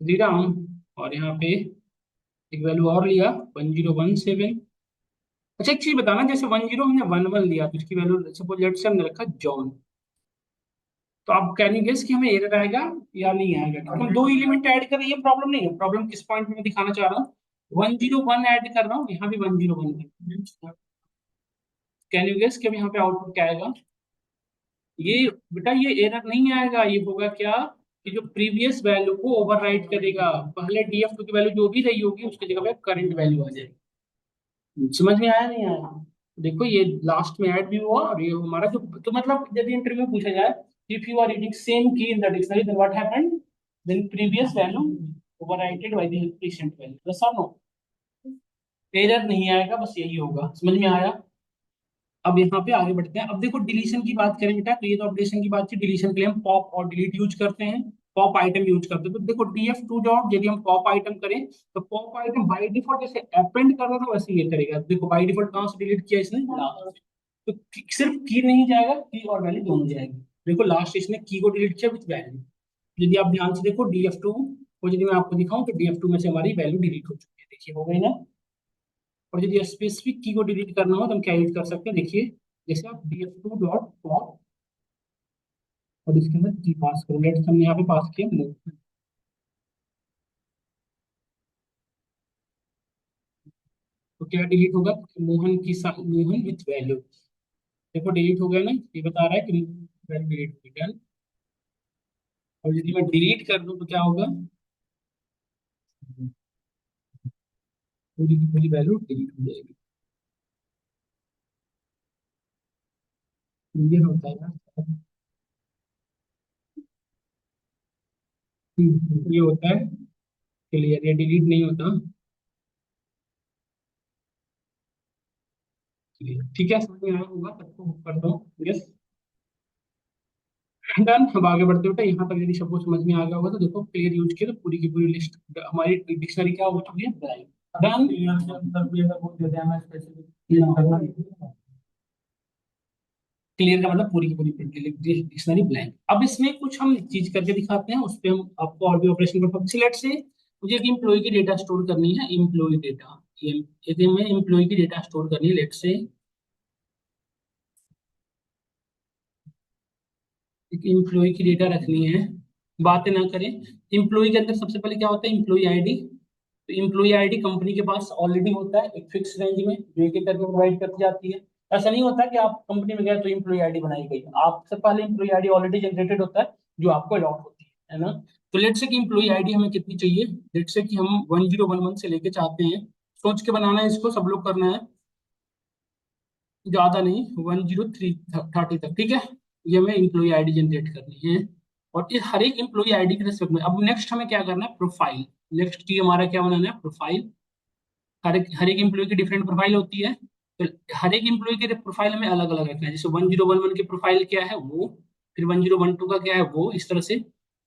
श्रीराम, और यहाँ पे एक वैल्यू और लिया 1017। अच्छा एक चीज बताना, जैसे 10 हमने 11 लिया तो इसकी वैल्यू सपोज लेट से हमने रखा जॉन, तो आप कैन यू गेस कि हमें एरर आएगा या नहीं आएगा? क्योंकि हम दो एलिमेंट ऐड कर रहे हैं, ये प्रॉब्लम नहीं है। प्रॉब्लम किस पॉइंट में मैं दिखाना चाह रहा हूँ, 101 ऐड कर रहा हूँ, यहाँ भी 101। कैन यू गेस कि अब यहाँ पे आउटपुट क्या आएगा? ये बेटा ये एरर नहीं आएगा, ये होगा क्या कि जो प्रीवियस वैल्यू को ओवरराइट करेगा, पहले डीएफ की वैल्यू जो भी रही होगी उसकी जगह पे करंट वैल्यू आ जाएगी। समझ में आया नहीं आया? देखो ये लास्ट में ऐड भी हुआ और ये हमारा जो, तो मतलब यदि इंटरव्यू में पूछा जाए, if you are reading same key in the dictionary then what happened, then previous value overwrited by the recent value, yes और नो? एरर नहीं आएगा, बस यही होगा। समझ में आया? अब यहाँ पे आगे बढ़ते हैं। अब देखो डिलीशन की बात करें बेटा, तो ये तो अपडेशन की बात थी। डिलीशन के लिए हम पॉप और डिलीट यूज करते हैं, पॉप आइटम यूज करते हैं। तो देखो df2 डॉट यदि हम पॉप आइटम करें तो पॉप आइटम बाय डिफॉल्ट जैसे अपेंड कर रहा था वैसे ये करेगा। देखो बाय डिफॉल्ट कहाँ से डिलीट किया इसने, लास्ट। तो सिर्फ की नहीं जाएगा, की और वैल्यू दोनों जाएगी। देखो लास्ट इसने की को डिलीट किया विथ वैल्यू। यदि आप ध्यान से देखो df2 को यदि मैं आपको दिखाऊं तो df2 में से हमारी वैल्यू डिलीट हो चुकी है, देखिए हो गई ना। और यदि स्पेसिफिक की को डिलीट करना हो तो हम क्या यूज कर सकते हैं, देखिए जैसे आप df2 डॉट पॉप और इसके अंदर की पास करो, लेट्स हमने यहाँ पे पास किया मोहन, तो क्या डिलीट होगा, मोहन की मोहन विथ वैल्यू। देखो डिलीट हो गया ना, ये बता रहा है कि वैल्यू डिलीट हो गया। और यदि मैं डिलीट कर दूं तो क्या होगा, पूरी की पूरी वैल्यू डिलीट हो जाएगी। क्लियर होता है ना? ये होता है क्लियर, ये डिलीट नहीं होता। क्लियर, ठीक है, समझ में आया होगा सबको, करता हूँ यस। डन। अब आगे बढ़ते बेटा, यहाँ तक यदि सबको समझ में आ गया होगा तो देखो क्लियर यूज किया तो पूरी की पूरी लिस्ट हमारी डिक्शनरी क्या हो चुकी है, डन। क्लियर का मतलब पूरी की पूरी डिक्शनरी ब्लैंक। अब इसमें कुछ हम चीज करके दिखाते हैं, उस पर हम आपको और भी ऑपरेशन परफॉर्म। सिलेक्ट से मुझे एक एम्प्लॉय की डेटा स्टोर करनी है, एम्प्लॉय डेटा, यदि मैं एम्प्लॉय की डेटा स्टोर करनी है, लेट से एक एम्प्लॉय की डेटा रखनी है, बातें ना करें। एम्प्लॉय के अंदर सबसे पहले क्या होता है, एम्प्लॉय आईडी। तो एम्प्लॉय आईडी कंपनी के पास ऑलरेडी होता है एक फिक्स रेंज में, जो एक एक करके प्रोवाइड करती जाती है। ऐसा नहीं होता कि आप कंपनी में गए तो एम्प्लॉय आईडी बनाई गई, आपसे पहले एम्प्लॉय आईडी ऑलरेडी जनरेटेड होता है जो आपको अलॉट होती है ना। तो लेट से कि एम्प्लॉय आईडी हमें कितनी चाहिए, लेट से कि हम 1011 से लेके चाहते हैं, सोच के बनाना है इसको, सब लोग करना है, ज्यादा नहीं, 10330 तक, ठीक है। ये हमें एम्प्लॉय आईडी जनरेट करनी है। और इस हर एक एम्प्लॉय आईडी के रिस्पेक्ट में अब नेक्स्ट हमें क्या करना है, प्रोफाइल। नेक्स्ट की हमारा क्या बनाना है, प्रोफाइल। हर एक एम्प्लॉय की डिफरेंट प्रोफाइल होती है, तो हर एक एम्प्लॉय के प्रोफाइल हमें अलग अलग रखना है। जैसे 1011 की प्रोफाइल क्या है वो, फिर 1012 का क्या है वो, इस तरह से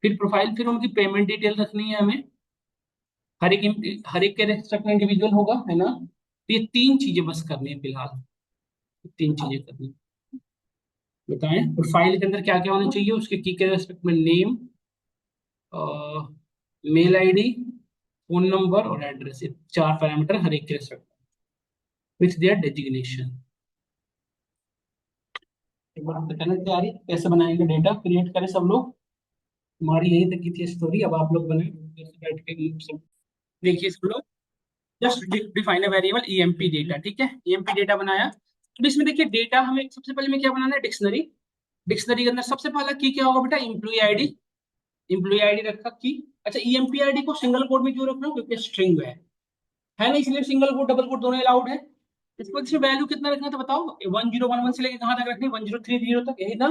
फिर प्रोफाइल, फिर उनकी पेमेंट डिटेल रखनी है हमें। हर एक के रेस्पेक्ट में इंडिविजुअल होगा, है ना। तो ये तीन चीजें बस करनी है फिलहाल, तीन चीजें करनी है। बताएं प्रोफाइल के अंदर क्या क्या होना चाहिए, उसके की के रेस्पेक्ट में name, mail ID, phone number और एड्रेस, ये चार पैरामीटर हर एक के रेस्पेक्ट विथ देयर डेजिग्नेशन। एक बार हम बताने तैयारी कैसे बनाएंगे, डेटा क्रिएट करें सब लोग। हमारी यही तक की थी स्टोरी, अब आप लोग बनाए बैठ के सब। देखिए सब लोग, just define a variable EMP data, ठीक है, ईएमपी डेटा बनाया। तो इसमें देखिए डेटा हमें सबसे पहले में क्या बनाना है, डिक्शनरी। डिक्शनरी के अंदर सबसे पहला की क्या होगा बेटा, इम्प्लॉय आईडी। इम्प्लॉय आईडी रखा की। अच्छा ईएमपी आईडी को सिंगल कोड में क्यों रख रहा हूँ, क्योंकि स्ट्रिंग है ना, इसलिए सिंगल कोड डबल कोड दोनों अलाउड है। इसको इसमें वैल्यू कितना रखना था बताओ, 1011 से लेके कहाँ तक रखनी, 1030 तक, यही था।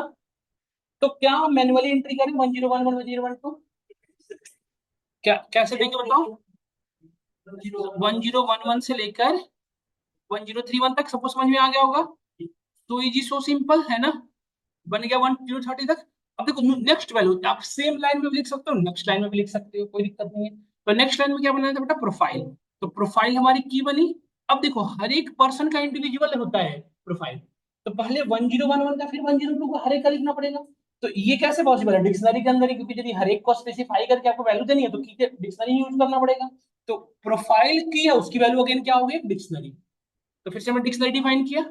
तो क्या मैन्युअली एंट्री करें 1011 1012, क्या कैसे देंगे बताओ, 1011 से लेकर 1031 तक, सबको समझ में आ गया होगा। तो इजी सो सिंपल है ना, बन गया 1030 तक। अब देखो नेक्स्ट वैल्यू आप सेम लाइन में भी लिख सकते हो, नेक्स्ट लाइन में भी लिख सकते हो, कोई दिक्कत नहीं है। तो नेक्स्ट लाइन में क्या बनाना था बेटा, प्रोफाइल। तो प्रोफाइल हमारी की बनी। अब देखो हर एक पर्सन का इंडिविजुअल होता है प्रोफाइल, तो पहले 1011 का फिर 102 का हर एक का लिखना पड़ेगा। तो ये कैसे पॉसिबल है, डिक्शनरी के अंदर ही, क्योंकि यदि हर एक को स्पेसिफाई करके आपको वैल्यू देनी है तो की डिक्शनरी यूज करना पड़ेगा। तो प्रोफाइल की है उसकी वैल्यू अगेन क्या होगी, डिक्शनरी। तो फिर से हमने डिक्शनरी डिफाइन किया।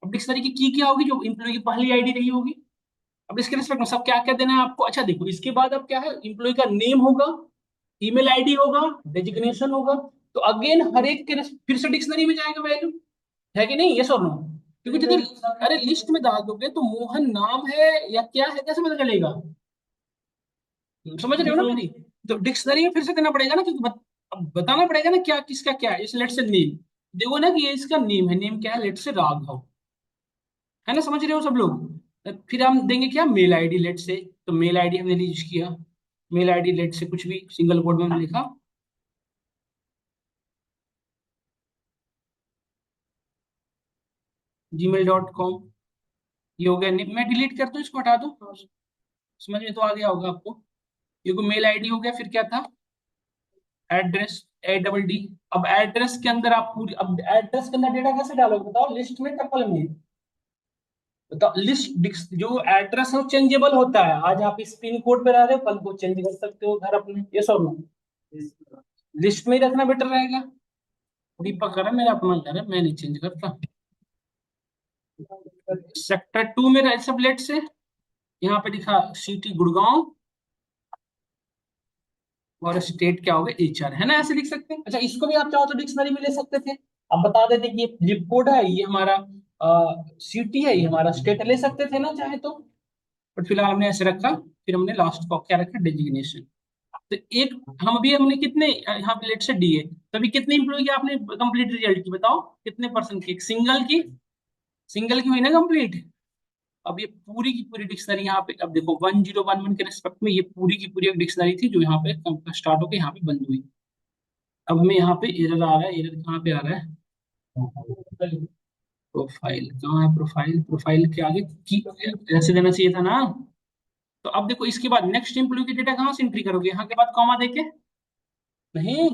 अब डिक्शनरी की क्या होगी, जो इंप्लॉय की पहली आईडी रही होगी। अब इसके रिस्पेक्ट में सब क्या क्या देना है आपको। अच्छा देखो, इसके बाद अब क्या है, इंप्लॉय का नेम होगा, ईमेल आईडी होगा, डेजिग्नेशन होगा। तो अगेन हर एक के फिर से डिक्शनरी में जाएगा वैल्यू, है कि नहीं, ये और नो। क्योंकि यदि अरे लिस्ट में डाल दोगे तो मोहन नाम है या क्या है, कैसे पता चलेगा। समझ रहे हो ना मेरी। तो डिक्शनरी में फिर से देना पड़ेगा ना, क्योंकि अब बताना पड़ेगा ना क्या किसका क्या है। जैसे लेट से नेम, देखो ना कि ये इसका नेम है, नेम क्या है, लेट से राघव, है ना, समझ रहे हो सब लोग। फिर हम देंगे क्या, मेल आईडी लेट से। तो मेल आईडी हमने यूज किया, मेल आईडी लेट से कुछ भी सिंगल कोड में हमने लिखा, gmail.com। ये हो गया मैं डिलीट कर दूं, इसको हटा दूं, समझ में तो आ गया होगा आपको। ये को मेल आईडी हो गया, फिर क्या था, एड्रेस, A DD। अब एड्रेस के अंदर आप पूरी, अब एड्रेस के अंदर डेटा कैसे डालोगे बताओ, लिस्ट में टपल में। बताओ, लिस्ट जो एड्रेस है वो चेंजेबल होता है। आज आप इस पिन कोड पे रह रहे हो, कल को चेंज कर सकते हो घर अपने, ये सब नो। लिस्ट में ही रखना बेटर रहेगा। दीपक घर है, मेरा अपना घर है, मैं नहीं चेंज करता। सेक्टर 2 में सब लेट से, यहाँ पे लिखा सिटी गुड़गांव, और स्टेट क्या होगा, HR, है ना, ऐसे लिख सकते हैं। अच्छा इसको भी आप चाहो तो डिक्शनरी में ले सकते थे। अब बता देते कि ये जिप कोड है, ये हमारा सिटी है, ये हमारा स्टेट, ले सकते थे ना चाहे तो। बट फिलहाल हमने ऐसे रखा। फिर हमने लास्ट को क्या रखा, डेजिग्नेशन। तो एक, हम अभी हमने कितने यहाँ पे लेट से DA, तो अभी कितने इंप्लॉय की आपने कंप्लीट रिजल्ट की बताओ, कितने परसेंट की, एक सिंगल की, सिंगल की हुई ना कंप्लीट। अब ये पूरी की पूरी डिक्शनरी यहाँ पे, अब देखो 1011 के रिस्पेक्ट में ये पूरी की पूरी एक डिक्शनरी थी जो यहाँ पे स्टार्ट होकर यहाँ पे बंद हुई। अब हमें यहाँ पे एरर आ रहा है, एरर कहाँ पे आ रहा है, प्रोफाइल कहाँ है, प्रोफाइल, प्रोफाइल के आगे की ऐसे देना चाहिए था ना। तो अब देखो इसके बाद नेक्स्ट एम्प्लॉय की डेटा कहाँ से एंट्री करोगे, यहाँ के बाद कॉमा देके, नहीं।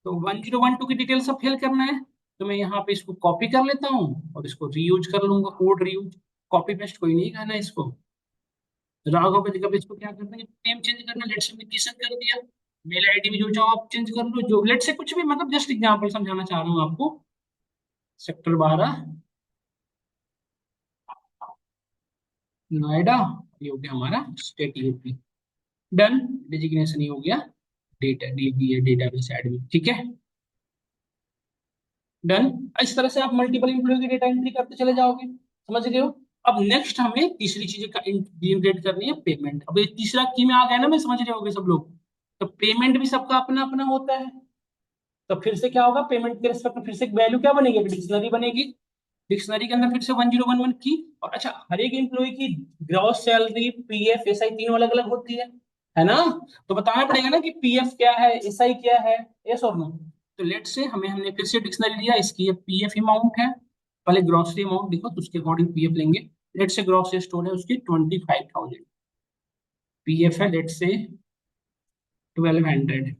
तो 1012 की डिटेल सब फिल करना है। तो मैं यहाँ पे इसको कॉपी कर लेता हूँ और इसको रीयूज कर लूंगा, कोड रीयूज। कॉपी पेस्ट कोई नहीं करना है इसको। राघव पे जगह पे इसको क्या करना है, नेम चेंज करना, लेट से किशन कर दिया। मेल आईडी में जो चाहो आप चेंज कर लो, जो लेट से कुछ भी, मतलब जस्ट एग्जांपल समझाना चाह रहा हूँ आपको। सेक्टर 12 नोएडा, ये हो गया हमारा स्टेट UP। डन, डिजिग्नेशन ही हो गया, डेटा DB है, डेटाबेस एडमिन, ठीक है, डन। इस तरह से आप मल्टीपल इंप्लॉय की डेटा एंट्री करते चले जाओगे, समझ रहे हो। अब नेक्स्ट हमें तीसरी चीज का इंटीग्रेट करनी है, पेमेंट। अब ये तीसरा की में आ गया ना, मैं समझ रहे होगे सब लोग। तो पेमेंट भी सबका अपना अपना होता है। तो फिर से क्या होगा, पेमेंट के रिस्पेक्ट में फिर से एक वैल्यू क्या बनेगी, डिक्शनरी बनेगी। डिक्शनरी के अंदर फिर से 1011 की। और अच्छा, हर एक एम्प्लॉय की ग्रॉस सैलरी, PF, SI तीनों अलग अलग होती है ना। तो बताना पड़ेगा ना कि PF क्या है, SI क्या है, यस और नो। तो लेट से हमने फिर से डिक्शनरी लिया, इसकी ये PF अमाउंट है। पहले ग्रॉसरी अमाउंट देखो, तो उसके अकॉर्डिंग PF लेंगे। लेट से ग्रॉसरी स्टोर है उसकी 25,000, PF है लेट से 1200,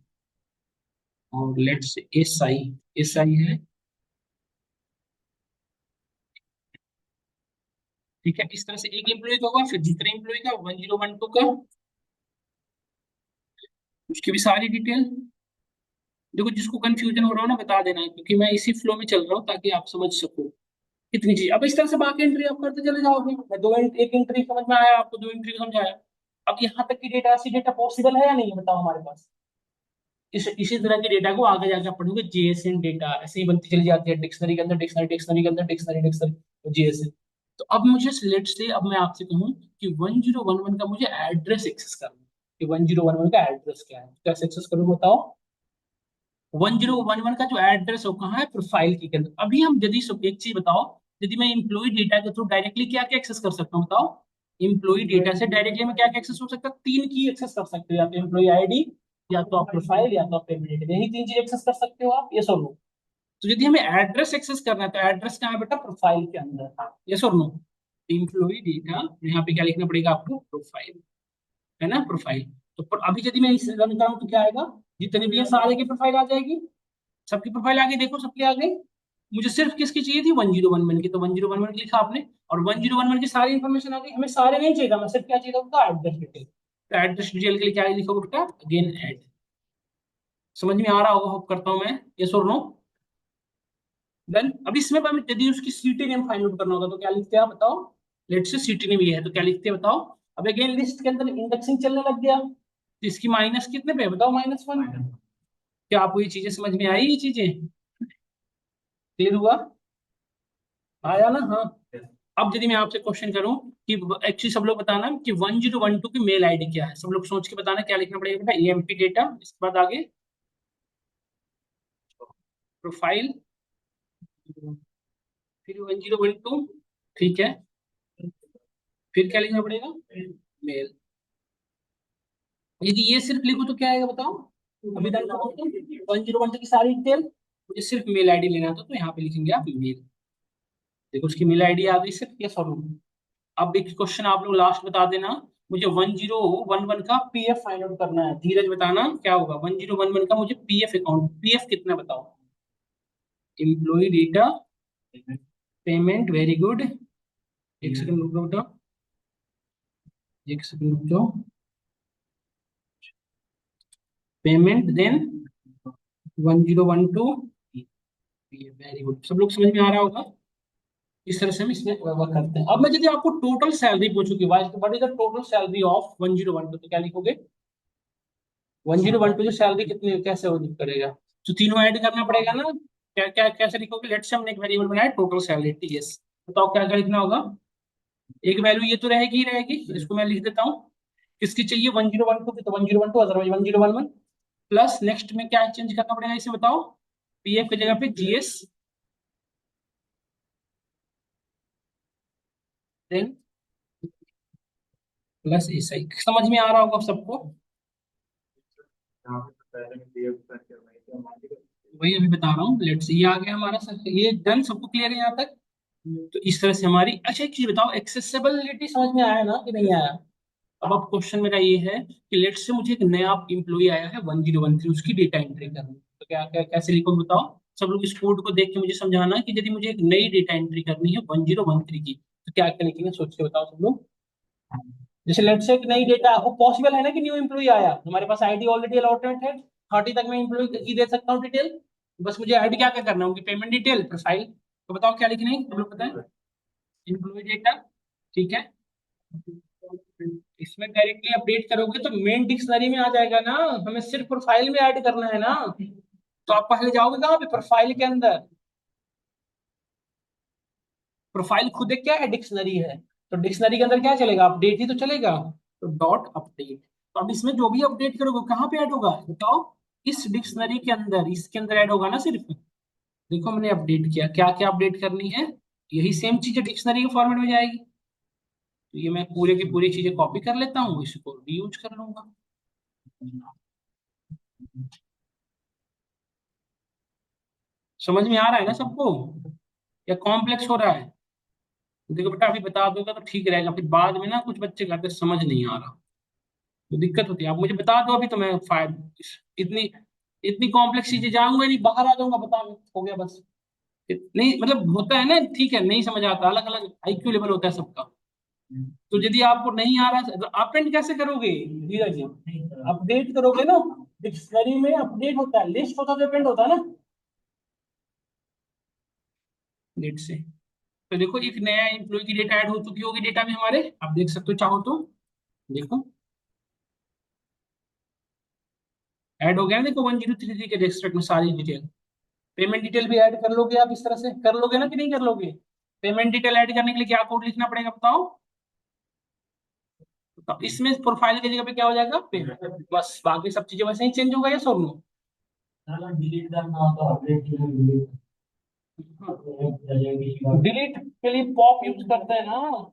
और लेट से SI है, ठीक है। इस तरह से एक एम्प्लॉय का होगा, फिर दूसरे एम्प्लॉय का 1012 का, उसकी भी सारी डिटेल। देखो जिसको कंफ्यूजन हो रहा हो ना बता देना, क्योंकि मैं इसी फ्लो में चल रहा हूँ ताकि आप समझ सको इतनी चीज। अब इस तरह से बाकी एंट्री आप करते चले जाओगे। मैं एक एंट्री समझ में आया आपको, 2 एंट्री समझाया। अब यहाँ तक की डेटा, ऐसी डेटा पॉसिबल है या नहीं है बताओ हमारे पास। इसी तरह के डेटा को आगे जाकर पढ़ोगे, JSN डेटा ऐसे ही बनती चली जाती है, डिक्शनरी के अंदर डिक्शनरी, डिक्शनरी के अंदर डिक्शनरी, डिक्शनरी, तो JSN। तो अब मुझे लेट से, अब मैं आपसे कहूँ कि 1011 का मुझे एड्रेस एक्सेस करना है, कि 1011 का एड्रेस क्या है, कैसे एक्सेस करोगे बताओ। 1011 का जो एड्रेस है वो कहाँ है, प्रोफाइल के अंदर। अभी हम यदि सब एक चीज बताओ, यदि मैं इम्प्लॉय डेटा के थ्रू डायरेक्टली क्या क्या एक्सेस कर सकता हूँ बताओ। इम्प्लॉय डेटा से डायरेक्टली में क्या क्या एक्सेस हो सकता है, 3 की एक्सेस कर सकते हो, या तो एम्प्लॉय आईडी, या तो आप प्रोफाइल, या तो आप पेमेंट डेटा, यही 3 चीज एक्सेस कर सकते हो आप, ये सब नो। तो यदि हमें एड्रेस एक्सेस करना है तो एड्रेस कहाँ है बेटा, प्रोफाइल के अंदर, यस और नो। इम्प्लॉय डेटा, यहाँ पे क्या लिखना पड़ेगा आपको, प्रोफाइल, है ना, प्रोफाइल। तो अभी यदि मैं इस रन करूँ तो क्या आएगा, जितने भी है सारे की प्रोफाइल आ जाएगी, सबकी प्रोफाइल आगे देखो, सबकी आ गई। मुझे सिर्फ किसकी चाहिए थी, 1011 की, तो 1011 लिखा आपने, और 1011 की सारी इन्फॉर्मेशन आ गई। हमें सारे नहीं चाहिए था, मैं सिर्फ क्या चाहिए था, उसका एड्रेस डिटेल। तो एड्रेस डिटेल के लिए क्या लिखा बेटा, अगेन ऐड, समझ में आ रहा होगा, होप करता हूं मैं, यस और नो। देन अब इसमें हमें यदि उसकी सिटी नेम फाइंड आउट करना होगा तो क्या लिखते हैं आप बताओ। लेट से सिटी नेम ये है तो क्या लिखते हैं बताओ। अब अगेन लिस्ट के अंदर इंडेक्सिंग चलने लग गया, तो इसकी माइनस कितने पे है बताओ, -1। क्या आपको ये चीजें समझ में आई, ये चीजें क्लियर हुआ, आया ना, हाँ। अब यदि मैं आपसे क्वेश्चन करूं कि एक्चुअली सब लोग बताना कि 1012 की मेल आईडी क्या है, सब लोग सोच के बताना क्या लिखना पड़ेगा बेटा, ईएमपी डेटा, इसके बाद आगे प्रोफाइल, फिर 1012, ठीक है, फिर क्या लिखना पड़ेगा, मेल। यदि ये सिर्फ लिखो तो क्या आएगा बताओ, अभी तक 1012 की सारी डिटेल, मुझे सिर्फ मेल आईडी लेना था तो यहाँ पे लिखेंगे आप मेल। देखो उसकी मेल आईडी आ गई सिर्फ, ये सॉल्व। अब एक क्वेश्चन आप लोग लास्ट बता देना, मुझे 1011 का पीएफ फाइंड आउट करना है, धीरज बताना क्या होगा 1011 का, मुझे पीएफ अकाउंट, पीएफ कितना बताओ, employ data payment, very good, एक सेकंड रुक जाओ बेटा, एक सेकंड रुक जाओ, पेमेंट देन 1012, वेरी गुड, सब लोग समझ में आ रहा होगा। इस तरह से हम इसमें वर्क करते हैं। अब मैं यदि आपको टोटल सैलरी पूछूं कि what is the total salary of 1012, तो क्या लिखोगे, 1012 जो सैलरी कितनी कैसे हो करेगा, तो तीनों ऐड करना पड़ेगा ना, क्या क्या कैसे लिखोगे, लेट्स से हमने एक वेरिएबल बनाया टोटल सैलरी टीएस, बताओ क्या क्या लिखना होगा। एक वैल्यू ये तो रहेगी ही रहेगी, इसको मैं लिख देता हूँ, किसकी चाहिए 1012 की, तो 1012 अदरवाइज 1011 प्लस नेक्स्ट में क्या चेंज करना पड़ेगा इसे बताओ, पीएफ की जगह पे जीएस, देन प्लस एसआई, समझ में आ रहा होगा सबको। वही अभी बता रहा हूँ, लेट्स ये आ गया हमारा सब, ये डन, सबको क्लियर है यहाँ तक। तो इस तरह से हमारी, अच्छा एक चीज बताओ, एक्सेसिबिलिटी समझ में आया ना कि नहीं आया। अब क्वेश्चन मेरा ये है कि लेट्स से मुझे एक नया इम्प्लॉय आया है 1013, उसकी डेटा एंट्री करनी है। तो क्या क्या कैसे लिखोगे बताओ, सब लोग इस कोड को देख के मुझे समझाना कि यदि मुझे एक नई डेटा एंट्री करनी है 1013 की, तो क्या क्या लिखेंगे सोच के बताओ सब लोग। जैसे लेट्स से एक नई डेटा, वो पॉसिबल है ना कि न्यू एम्प्लॉय आया, हमारे पास आईडी ऑलरेडी अलॉटेड है, 30 तक मैं एम्प्लॉय की दे सकता हूँ डिटेल, बस मुझे ऐड क्या क्या करना है, उनकी पेमेंट डिटेल, प्रोफाइल, तो बताओ क्या लिखना है, सब लोग बताएं। एम्प्लॉय डेटा, ठीक है, इसमें डायरेक्टली अपडेट करोगे तो मेन डिक्शनरी में आ जाएगा ना, हमें सिर्फ प्रोफाइल में ऐड करना है ना, तो आप पहले जाओगे कहाँ पे, प्रोफाइल के अंदर, प्रोफाइल खुद एक क्या है, डिक्शनरी है, तो डिक्शनरी के अंदर क्या चलेगा, अपडेट ही तो चलेगा, तो डॉट अपडेट, तो अब इसमें जो भी अपडेट करोगे कहाँ पे ऐड होगा बताओ, इस डिक्शनरी के अंदर, इसके अंदर ऐड होगा ना सिर्फ। देखो हमने अपडेट किया, क्या क्या अपडेट करनी है, यही सेम चीजें डिक्शनरी के फॉर्मेट में जाएगी, तो ये मैं पूरे की पूरी चीजें कॉपी कर लेता हूँ, इसको रीयूज कर लूंगा। समझ में आ रहा है ना सबको, या कॉम्प्लेक्स हो रहा है। देखो बेटा अभी बता दोगे तो ठीक रहेगा, फिर बाद में ना कुछ बच्चे कहते हैं समझ नहीं आ रहा, तो दिक्कत होती है, आप मुझे बता दो अभी तो मैं फायद, इतनी इतनी कॉम्प्लेक्स चीजें जाऊंगा नहीं, बाहर आ जाऊंगा, बता, हो गया बस। नहीं मतलब होता है ना, ठीक है, नहीं समझ आता, अलग अलग आईक्यू लेवल होता है सबका, तो यदि आपको नहीं आ रहा है तो अपेंड कैसे करोगे, धीरज, अपडेट करोगे ना, डिक्शनरी में अपडेट होता है, लिस्ट होता है तो अपेंड होता है ना, डेट से। तो देखो एक नया एम्प्लॉय की डेटा ऐड हो चुकी होगी डेटा में हमारे, आप देख सकते हो चाहो तो, देखो ऐड हो गया ना, देखो 1033 के डिस्ट्रिक्ट में सारी डिटेल, पेमेंट डिटेल भी ऐड कर लोगे आप, इस तरह से कर लोगे ना कि नहीं कर लोगे, पेमेंट डिटेल ऐड करने के लिए क्या कोड लिखना पड़ेगा बताओ, तो इसमें प्रोफाइल की जगह पे क्या हो जाएगा पेमेंट, बस बाकी सब चीजें वैसे ही चेंज होगा, या सब नो। डिलीट करना हो तो अपडेट के लिए डिलीट के लिए पॉप यूज करते हैं ना,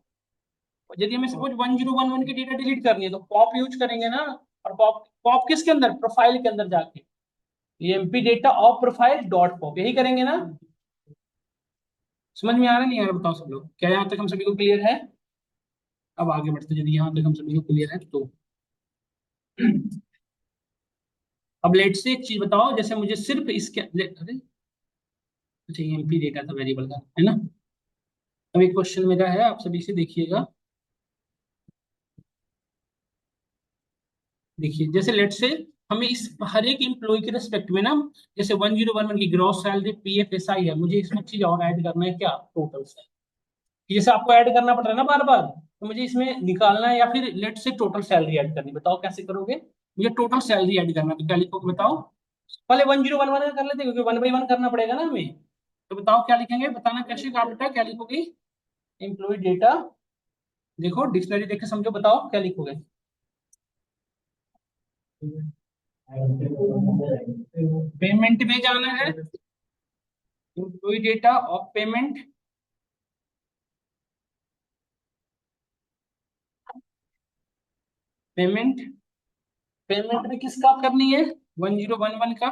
यदि हमें सपोज 1011 की डेटा डिलीट करनी है तो पॉप यूज करेंगे ना, और पॉप पॉप किसके अंदर, प्रोफाइल के अंदर जाके, MP data of profile dot pop, यही करेंगे ना। समझ में आ रहा नहीं आ रहा बताओ सब लोग, क्या यहाँ तक हम सभी को क्लियर है। अब आगे बढ़ते हैं, यदि यहाँ तक हम सभी को क्लियर है तो अब लेट से एक चीज बताओ, जैसे मुझे सिर्फ इसके अरे अच्छा एमपी डेटा था वेरिएबल का, है ना। अब एक क्वेश्चन मेरा है, आप सभी से देखिएगा, देखिए जैसे लेट से हमें इस हर एक एम्प्लॉय के रिस्पेक्ट में ना, जैसे 1011 की ग्रॉस सैलरी पीएफ एसआई है, मुझे इसमें चीज और ऐड करना है, क्या टोटल सैलरी। जैसे आपको ऐड करना पड़ रहा है ना बार बार, तो मुझे इसमें निकालना है, या फिर लेट से टोटल सैलरी ऐड करनी, बताओ कैसे करोगे। मुझे टोटल सैलरी ऐड करना है, तो क्या लिखोगे बताओ। पहले 1011 का कर लेते हैं, क्योंकि 1 by 1 करना पड़ेगा ना हमें। तो बताओ क्या लिखेंगे, बताना कैसे काम बेटा, क्या लिखोगे। एम्प्लॉय डेटा, देखो डिक्शनरी देख के समझो, बताओ क्या लिखोगे। पेमेंट में जाना है, employ data of payment, payment, payment में किसका करनी है, 1011 का।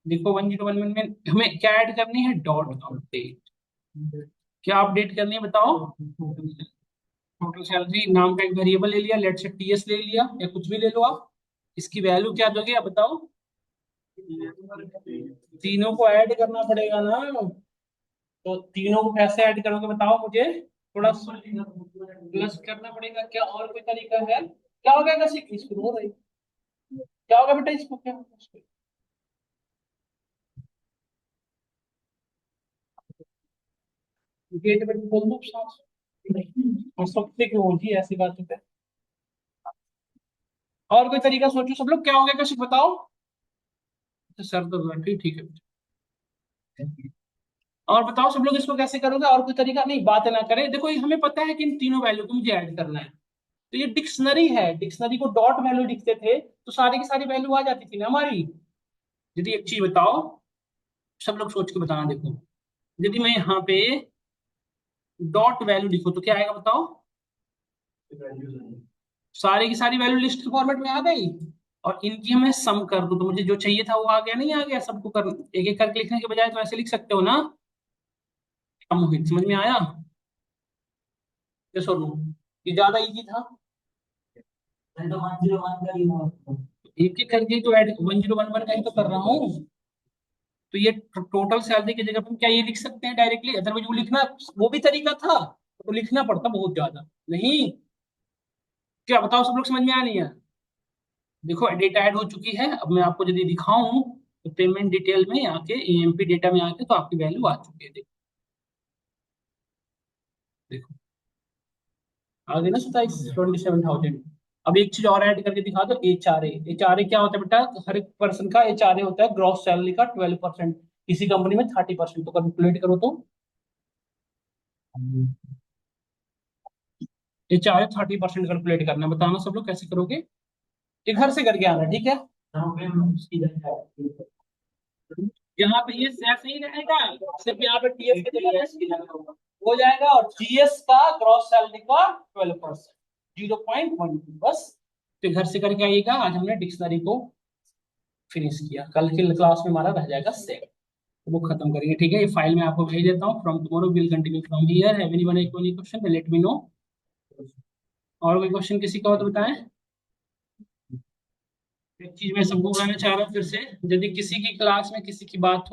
देखो 1011 में हमें क्या ऐड करनी है, डॉट अपडेट। क्या अपडेट करनी है बताओ। टोटल सैलरी नाम का एक वेरिएबल ले लिया, लेट से टीएस ले लिया, या कुछ भी ले लो आप। इसकी वैल्यू क्या दोगे आप बताओ। तीनों को ऐड करना पड़ेगा ना, तो तीनों को कैसे ऐड करोगे बताओ मुझे। थोड़ा प्लस करना पड़ेगा क्या, और कोई तरीका है। क्या हो गया कैसे इसको हो रही, क्या होगा बेटा इसको, क्या गेट पे खोल दो साथ, और सबसे क्यों होती है ऐसी बात पे। और कोई तरीका सोचो सब लोग, क्या हो गया कैसे बताओ। तो सर तो ठीक ठीक है। और बताओ सब लोग इसको कैसे करोगे, और कोई तरीका नहीं, बात ना करें। देखो ये हमें पता है कि इन तीनों वैल्यू को मुझे ऐड करना है, तो ये डिक्शनरी है, डिक्शनरी को डॉट वैल्यू लिखते थे तो सारी की सारी वैल्यू आ जाती थी ना हमारी। यदि एक चीज बताओ, सब लोग सोच के बताना देखो, यदि मैं यहाँ पे डॉट वैल्यू लिखूं तो क्या आएगा बताओ। सारी की सारी वैल्यू लिस्ट फॉर्मेट में आ गई, और इनकी हमें सम कर दूं तो मुझे जो चाहिए था वो आ गया, नहीं आ गया सबको कर एक एक करके लिखने के बजाय, तो ऐसे लिख सकते हो ना। क्या मोहित समझ में आया, ये सोनू, ये ज्यादा इजी था। मैं तो 101 का ही हूँ, एक एक करके तो ऐड 1011 का ही तो कर रहा हूँ। तो ये टोटल सैलरी की जगह पे क्या ये लिख सकते हैं डायरेक्टली, अदरवाइज वो लिखना, वो भी तरीका था तो लिखना पड़ता बहुत ज्यादा नहीं। क्या बताओ सब लोग समझ में आ नहीं है। देखो डेटा ऐड हो चुकी है, अब मैं आपको यदि दिखाऊं तो पेमेंट डिटेल में आके एएमपी डेटा में आके तो आपकी वैल्यू आ चुकी है, देखो देखो आ गई ना 27,27,000। अब एक चीज और ऐड करके दिखा दो, एचआरए। एचआरए क्या होता है बेटा, हर एक पर्सन का एचआरए होता है ग्रॉस सैलरी का 12%, किसी कंपनी में 30%, तो कैलकुलेट करो तो। एचआरए 30% कैलकुलेट करना है, बताना सब लोग कैसे करोगे। ये घर से करके आना ठीक है। यहाँ पे ये ऐसे ही रहेगा, सिर्फ यहाँ पे टीएस की जगह एस की जगह हो जाएगा, और जीएस का ग्रॉस सैलरी का 12%, 0.12 बस। तो घर से करके आइएगा। आज हमने डिक्शनरी को फिनिश किया, कल की क्लास में हमारा रह जाएगा सेट, वो खत्म करेंगे ठीक है। ये फाइल मैं आपको भेज देता हूँ, from tomorrow will continue from here, have anyone any question let me know. और कोई क्वेश्चन किसी का हो तो बताएं। एक चीज मैं सबको बताना चाह रहा हूँ फिर से, यदि किसी की क्लास में किसी की बात हो